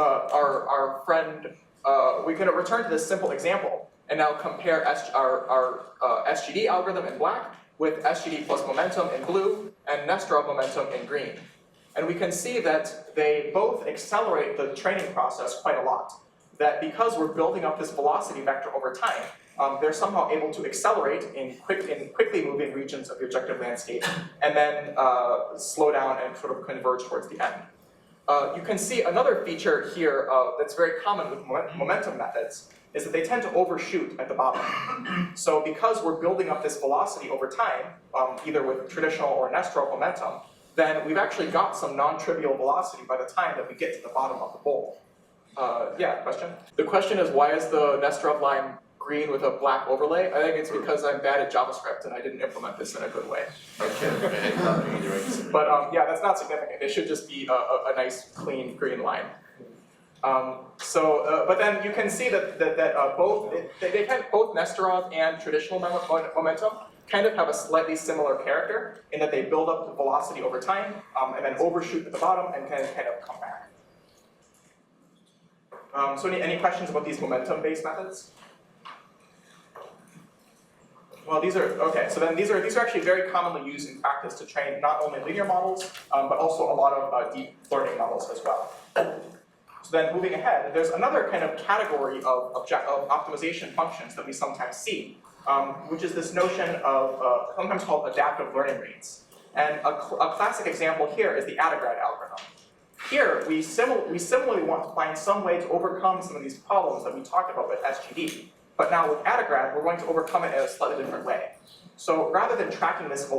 we can return to this simple example and now compare our SGD algorithm in black with SGD plus momentum in blue and Nesterov momentum in green. And we can see that they both accelerate the training process quite a lot. That because we're building up this velocity vector over time, they're somehow able to accelerate in quickly moving regions of the objective landscape and then slow down and sort of converge towards the end. You can see another feature here that's very common with momentum methods is that they tend to overshoot at the bottom. So because we're building up this velocity over time, either with traditional or Nesterov momentum, then we've actually got some non-trivial velocity by the time that we get to the bottom of the bowl. Yeah, question? The question is, why is the Nesterov line green with a black overlay? I think it's because I'm bad at JavaScript and I didn't implement this in a good way. But yeah, that's not significant. It should just be a nice, clean green line. But then you can see that both Nesterov and traditional momentum kind of have a slightly similar character in that they build up the velocity over time and then overshoot at the bottom and kind of come back. So any questions about these momentum-based methods? Well, these are, okay, so then these are actually very commonly used in practice to train not only linear models, but also a lot of deep learning models as well. So then moving ahead, there's another kind of category of optimization functions that we sometimes see, which is this notion of sometimes called adaptive learning rates. And a classic example here is the AdaGrad algorithm. Here, we similarly want to find some way to overcome some of these problems that we talked about with SGD. But now with AdaGrad, we're going to overcome it in a slightly different way. So rather than tracking this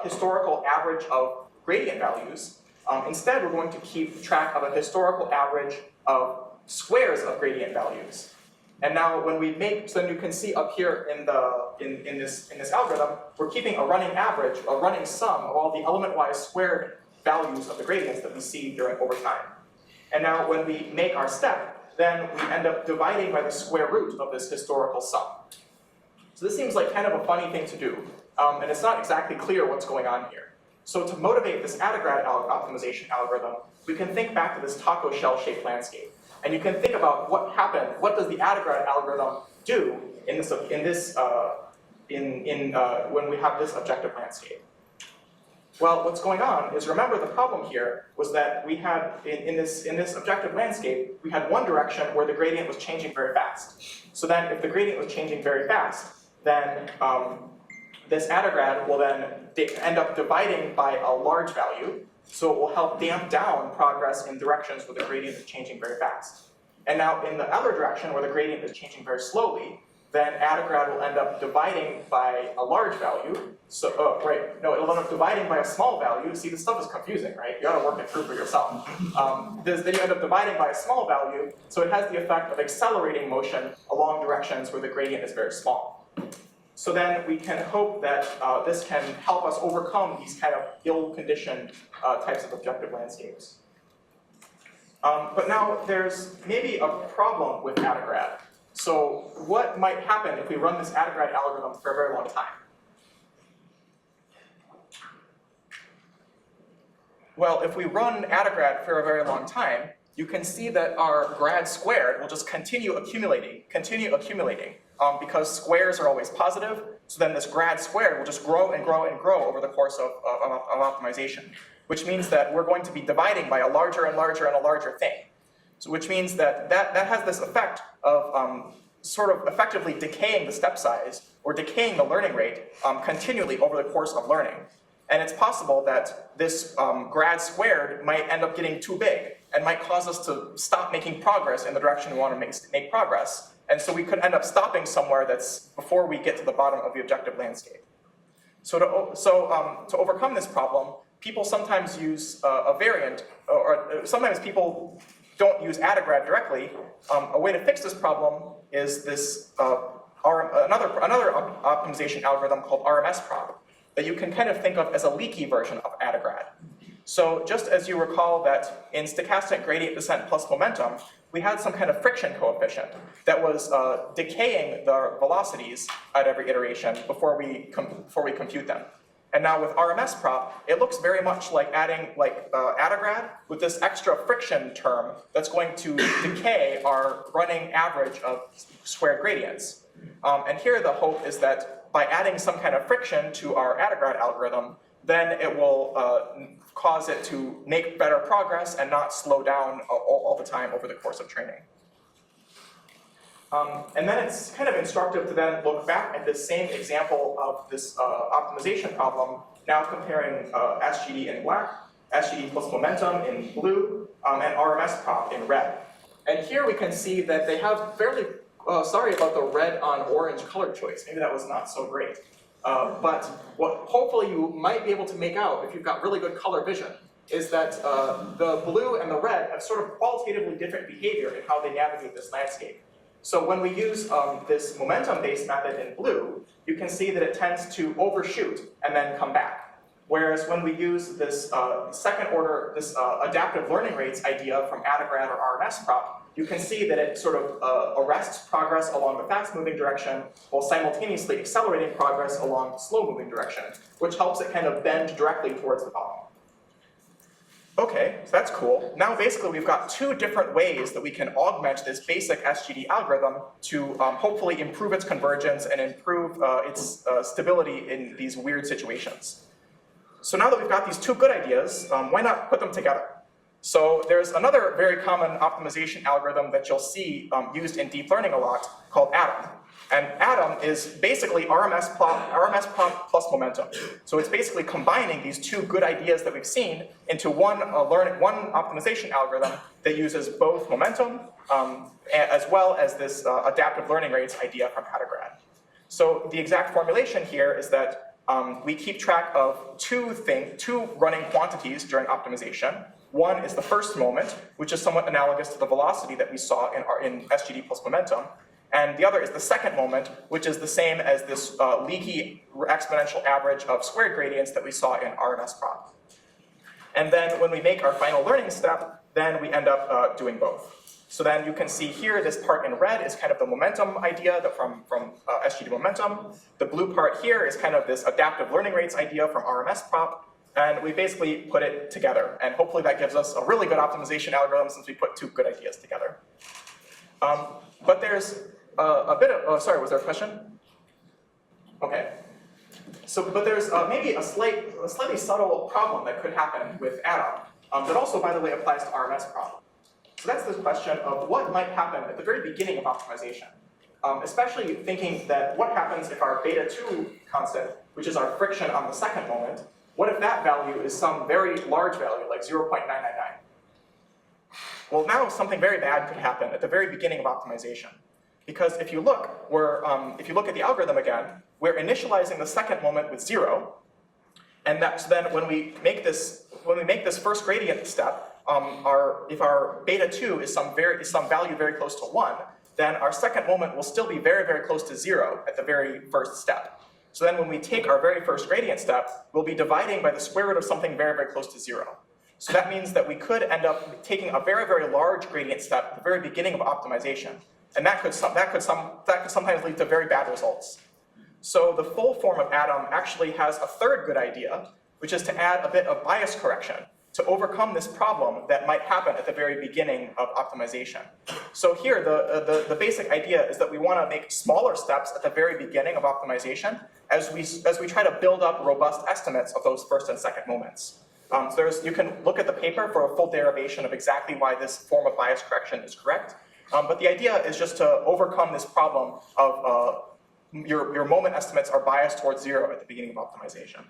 historical average of gradient values, instead we're going to keep track of a historical average of squares of gradient values. And now when we make, so then you can see up here in this algorithm, we're keeping a running average, a running sum of all the element-wise squared values of the gradients that we see over time. And now when we make our step, then we end up dividing by the square root of this historical sum. So this seems like kind of a funny thing to do, and it's not exactly clear what's going on here. So to motivate this AdaGrad optimization algorithm, we can think back to this taco shell-shaped landscape. And you can think about what happened, what does the AdaGrad algorithm do when we have this objective landscape. Well, what's going on is, remember the problem here was that we had, in this objective landscape, we had one direction where the gradient was changing very fast. So then if the gradient was changing very fast, then this AdaGrad will then end up dividing by a large value, so it will help damp down progress in directions where the gradient is changing very fast. And now in the other direction where the gradient is changing very slowly, then AdaGrad will end up dividing by a large value. So, it'll end up dividing by a small value. See, this stuff is confusing, right? You gotta work it through for yourself. Then you end up dividing by a small value, so it has the effect of accelerating motion along directions where the gradient is very small. So then we can hope that this can help us overcome these kind of ill-conditioned types of objective landscapes. But now there's maybe a problem with AdaGrad. So what might happen if we run this AdaGrad algorithm for a very long time? Well, if we run AdaGrad for a very long time, you can see that our grad squared will just continue accumulating, because squares are always positive. So then this grad squared will just grow and grow and grow over the course of optimization, which means that we're going to be dividing by a larger and larger and a larger thing. So which means that has this effect of sort of effectively decaying the step size or decaying the learning rate continually over the course of learning. And it's possible that this grad squared might end up getting too big and might cause us to stop making progress in the direction we want to make progress. And so we could end up stopping somewhere that's before we get to the bottom of the objective landscape. So to overcome this problem, people sometimes use a variant, or sometimes people don't use AdaGrad directly. A way to fix this problem is this another optimization algorithm called RMSProp that you can kind of think of as a leaky version of AdaGrad. So just as you recall that in stochastic gradient descent plus momentum, we had some kind of friction coefficient that was decaying the velocities at every iteration before we compute them. And now with RMSProp, it looks very much like adding AdaGrad with this extra friction term that's going to decay our running average of squared gradients. And here the hope is that by adding some kind of friction to our AdaGrad algorithm, then it will cause it to make better progress and not slow down all the time over the course of training. And then it's kind of instructive to then look back at this same example of this optimization problem, now comparing SGD in black, SGD plus momentum in blue, and RMSProp in red. And here we can see that they have fairly, sorry about the red on orange color choice, maybe that was not so great. But what hopefully you might be able to make out if you've got really good color vision is that the blue and the red have sort of qualitatively different behavior in how they navigate this landscape. So when we use this momentum-based method in blue, you can see that it tends to overshoot and then come back. Whereas when we use this second order, this adaptive learning rates idea from AdaGrad or RMSProp, you can see that it sort of arrests progress along the fast-moving direction while simultaneously accelerating progress along the slow-moving direction, which helps it kind of bend directly towards the bottom. Okay, so that's cool. Now basically we've got two different ways that we can augment this basic SGD algorithm to hopefully improve its convergence and improve its stability in these weird situations. So now that we've got these two good ideas, why not put them together? So there's another very common optimization algorithm that you'll see used in deep learning a lot called ADAM. And ADAM is basically RMSProp plus momentum. So it's basically combining these two good ideas that we've seen into one optimization algorithm that uses both momentum as well as this adaptive learning rates idea from AdaGrad. So the exact formulation here is that we keep track of two running quantities during optimization. One is the first moment, which is somewhat analogous to the velocity that we saw in SGD plus momentum. And the other is the second moment, which is the same as this leaky exponential average of squared gradients that we saw in RMSProp. And then when we make our final learning step, then we end up doing both. So then you can see here, this part in red is kind of the momentum idea from SGD Momentum. The blue part here is kind of this adaptive learning rates idea from RMSProp. And we basically put it together. And hopefully that gives us a really good optimization algorithm since we put two good ideas together. But there's a bit of, sorry, was there a question? Okay. So, but there's maybe a slightly subtle problem that could happen with ADAM that also, by the way, applies to RMSProp. So that's this question of what might happen at the very beginning of optimization. Especially thinking that what happens if our beta 2 constant, which is our friction on the second moment, what if that value is some very large value, like 0.999? Well, now something very bad could happen at the very beginning of optimization. Because if you look, if you look at the algorithm again, we're initializing the second moment with 0. And so then when we make this first gradient step, if our beta 2 is some value very close to 1, then our second moment will still be very, very close to 0 at the very first step. So then when we take our very first gradient step, we'll be dividing by the square root of something very, very close to 0. So that means that we could end up taking a very, very large gradient step at the very beginning of optimization. And that could sometimes lead to very bad results. So the full form of ADAM actually has a third good idea, which is to add a bit of bias correction to overcome this problem that might happen at the very beginning of optimization. So here, the basic idea is that we want to make smaller steps at the very beginning of optimization as we try to build up robust estimates of those first and second moments. So you can look at the paper for a full derivation of exactly why this form of bias correction is correct. But the idea is just to overcome this problem of your moment estimates are biased towards 0 at the beginning of optimization.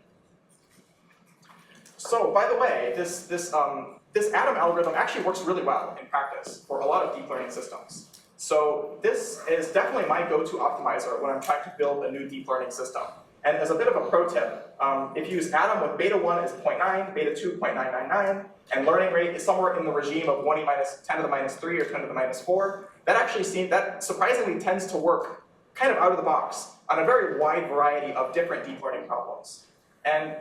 So, by the way, this ADAM algorithm actually works really well in practice for a lot of deep learning systems. So this is definitely my go-to optimizer when I'm trying to build a new deep learning system. And as a bit of a pro tip, if you use Atom with beta 1 is 0.9, beta 2 0.999, and learning rate is somewhere in the regime of 1e minus 10 to the minus 3 or 10 to the minus 4, that surprisingly tends to work kind of out of the box on a very wide variety of different deep learning problems. And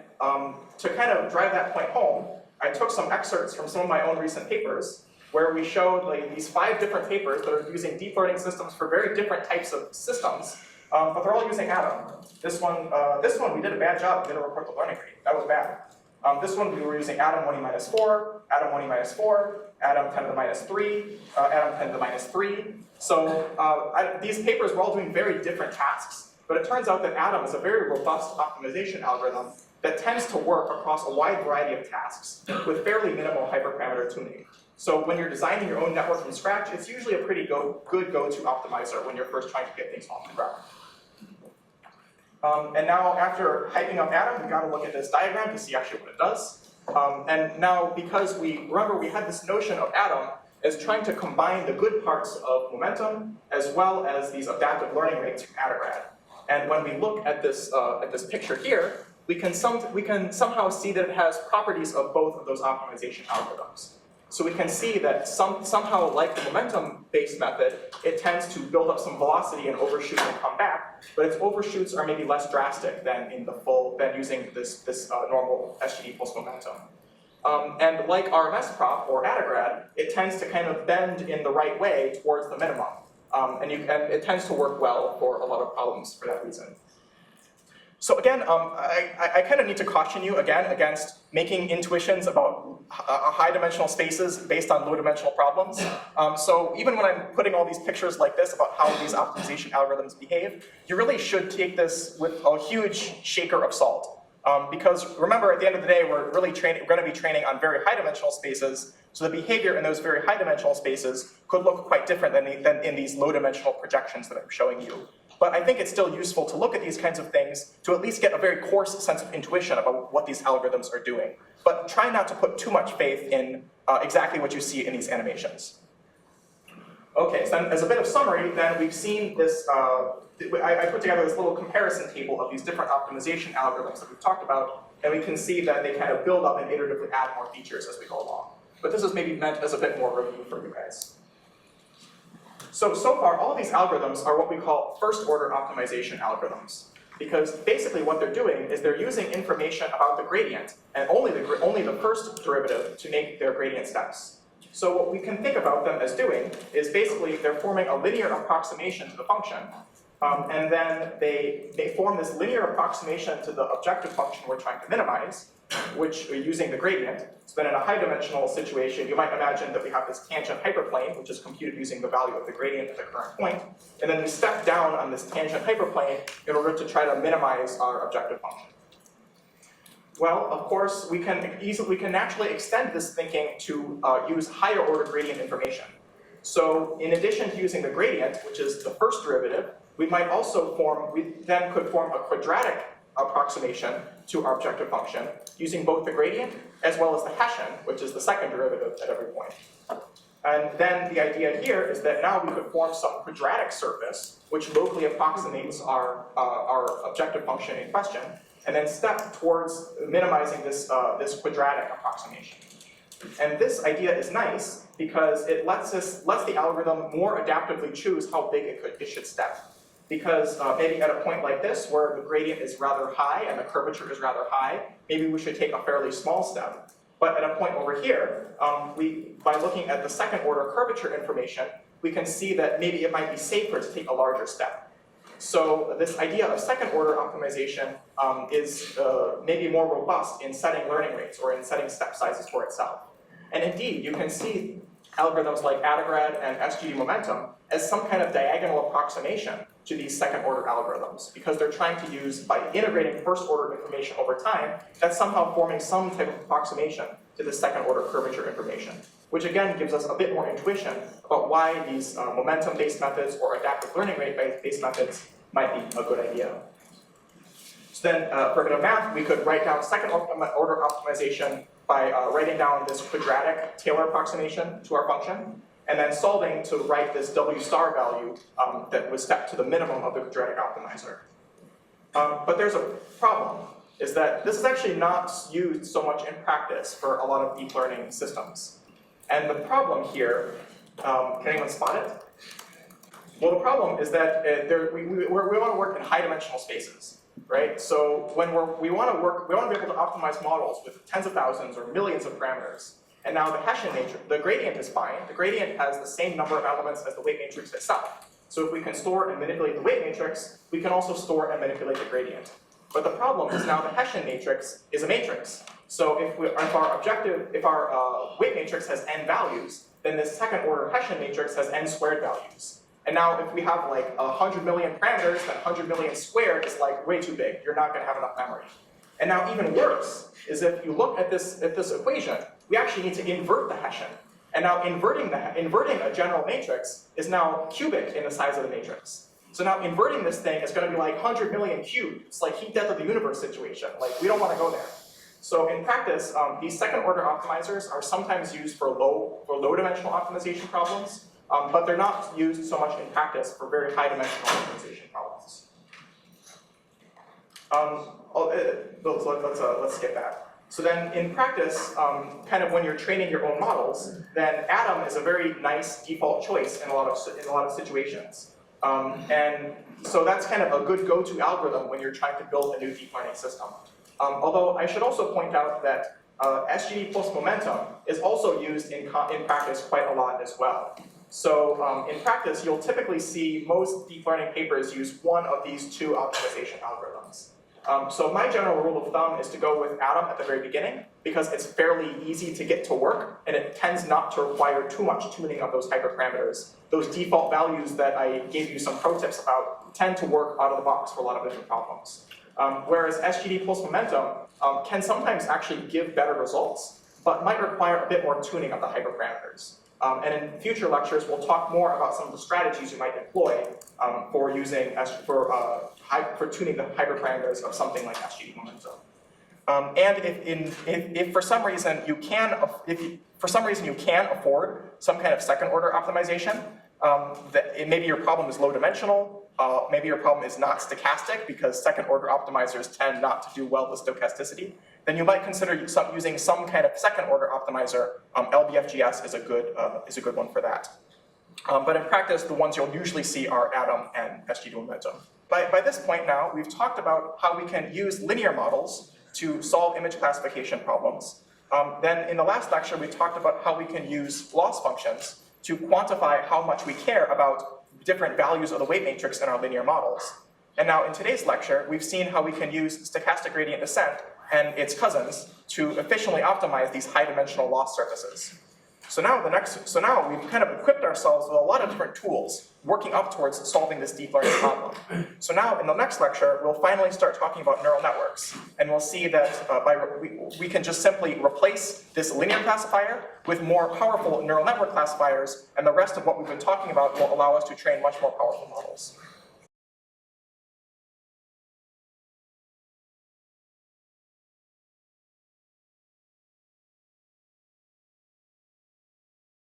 to kind of drive that point home, I took some excerpts from some of my own recent papers where we showed like, these 5 different papers that are using deep learning systems for very different types of systems, but they're all using Atom. This one we did a bad job. We didn't report the learning rate. That was bad. This one we were using Atom 1e minus 4, Atom 1e minus 4, Atom 10 to the minus 3, Atom 10 to the minus 3. So these papers were all doing very different tasks. But it turns out that Atom is a very robust optimization algorithm that tends to work across a wide variety of tasks with fairly minimal hyperparameter tuning. So when you're designing your own network from scratch, it's usually a pretty good go-to optimizer when you're first trying to get things off the ground. And now, after hyping up Atom, we've got to look at this diagram to see actually what it does. And now, because remember we had this notion of Atom as trying to combine the good parts of Momentum as well as these adaptive learning rates from AdaGrad. And when we look at this picture here, we can somehow see that it has properties of both of those optimization algorithms. So we can see that somehow, like the momentum-based method, it tends to build up some velocity and overshoot and come back, but its overshoots are maybe less drastic than using this normal SGD plus momentum. And like RMSProp or AdaGrad, it tends to kind of bend in the right way towards the minimum. And it tends to work well for a lot of problems for that reason. So again, I kind of need to caution you again against making intuitions about high-dimensional spaces based on low-dimensional problems. So even when I'm putting all these pictures like this about how these optimization algorithms behave, you really should take this with a huge shaker of salt. Because remember, at the end of the day, we're going to be training on very high-dimensional spaces. So the behavior in those very high-dimensional spaces could look quite different than in these low-dimensional projections that I'm showing you. But I think it's still useful to look at these kinds of things to at least get a very coarse sense of intuition about what these algorithms are doing. But try not to put too much faith in exactly what you see in these animations. Okay, so then as a bit of summary, then we've seen this, I put together this little comparison table of these different optimization algorithms that we've talked about, and we can see that they kind of build up and iteratively add more features as we go along. But this is maybe meant as a bit more review for you guys. So far, all of these algorithms are what we call first-order optimization algorithms. Because basically what they're doing is they're using information about the gradient, and only the first derivative to make their gradient steps. So what we can think about them as doing is basically they're forming a linear approximation to the function, and then they form this linear approximation to the objective function we're trying to minimize, which we're using the gradient. So then in a high-dimensional situation, you might imagine that we have this tangent hyperplane, which is computed using the value of the gradient at the current point, and then we step down on this tangent hyperplane in order to try to minimize our objective function. Well, of course, we can naturally extend this thinking to use higher order gradient information. So in addition to using the gradient, which is the first derivative, we then could form a quadratic approximation to our objective function using both the gradient as well as the Hessian, which is the second derivative at every point. And then the idea here is that now we could form some quadratic surface which locally approximates our objective function in question, and then step towards minimizing this quadratic approximation. And this idea is nice because it lets the algorithm more adaptively choose how big it should step. Because maybe at a point like this, where the gradient is rather high and the curvature is rather high, maybe we should take a fairly small step. But at a point over here, by looking at the second order curvature information, we can see that maybe it might be safer to take a larger step. So this idea of second order optimization is maybe more robust in setting learning rates or in setting step sizes for itself. And indeed, you can see algorithms like AdaGrad and SGD Momentum as some kind of diagonal approximation to these second order algorithms, because they're trying to use, by integrating first order information over time, that's somehow forming some type of approximation to the second order curvature information, which again gives us a bit more intuition about why these momentum-based methods or adaptive learning rate-based methods might be a good idea. So then, for a bit of math, we could write down second order optimization by writing down this quadratic Taylor approximation to our function, and then solving to write this W star value that was set to the minimum of the quadratic optimizer. But there's a problem, is that this is actually not used so much in practice for a lot of deep learning systems. And the problem here, can anyone spot it? Well, the problem is that we want to work in high-dimensional spaces, right? So when we want to be able to optimize models with tens of thousands or millions of parameters. And now the Hessian matrix, the gradient is fine. The gradient has the same number of elements as the weight matrix itself. So if we can store and manipulate the weight matrix, we can also store and manipulate the gradient. But the problem is now the Hessian matrix is a matrix. So if our weight matrix has n values, then this second order Hessian matrix has n squared values. And now if we have like 100 million parameters, then 100 million squared is like way too big. You're not going to have enough memory. And now even worse is if you look at this equation, we actually need to invert the Hessian. And now inverting a general matrix is now cubic in the size of the matrix. So now inverting this thing is going to be like 100 million cubed. It's like heat death of the universe situation. Like we don't want to go there. So in practice, these second order optimizers are sometimes used for low dimensional optimization problems, but they're not used so much in practice for very high dimensional optimization problems. Let's skip that. So then in practice, kind of when you're training your own models, then Adam is a very nice default choice in a lot of situations. And so that's kind of a good go-to algorithm when you're trying to build a new deep learning system. Although I should also point out that SGD plus Momentum is also used in practice quite a lot as well. So in practice, you'll typically see most deep learning papers use one of these two optimization algorithms. So my general rule of thumb is to go with Adam at the very beginning, because it's fairly easy to get to work, and it tends not to require too much tuning of those hyperparameters. Those default values that I gave you some pro tips about tend to work out of the box for a lot of different problems. Whereas SGD plus Momentum can sometimes actually give better results, but might require a bit more tuning of the hyperparameters. And in future lectures, we'll talk more about some of the strategies you might employ for tuning the hyperparameters of something like SGD Momentum. And if for some reason you can afford some kind of second order optimization, maybe your problem is low dimensional, maybe your problem is not stochastic because second order optimizers tend not to do well with stochasticity, then you might consider using some kind of second order optimizer. L-BFGS is a good one for that. But in practice, the ones you'll usually see are Adam and SGD Momentum. By this point now, we've talked about how we can use linear models to solve image classification problems. Then in the last lecture, we talked about how we can use loss functions to quantify how much we care about different values of the weight matrix in our linear models. And now in today's lecture, we've seen how we can use stochastic gradient descent and its cousins to efficiently optimize these high-dimensional loss surfaces. So now we've kind of equipped ourselves with a lot of different tools working up towards solving this deep learning problem. So now in the next lecture, we'll finally start talking about neural networks, and we'll see that we can just simply replace this linear classifier with more powerful neural network classifiers, and the rest of what we've been talking about will allow us to train much more powerful models.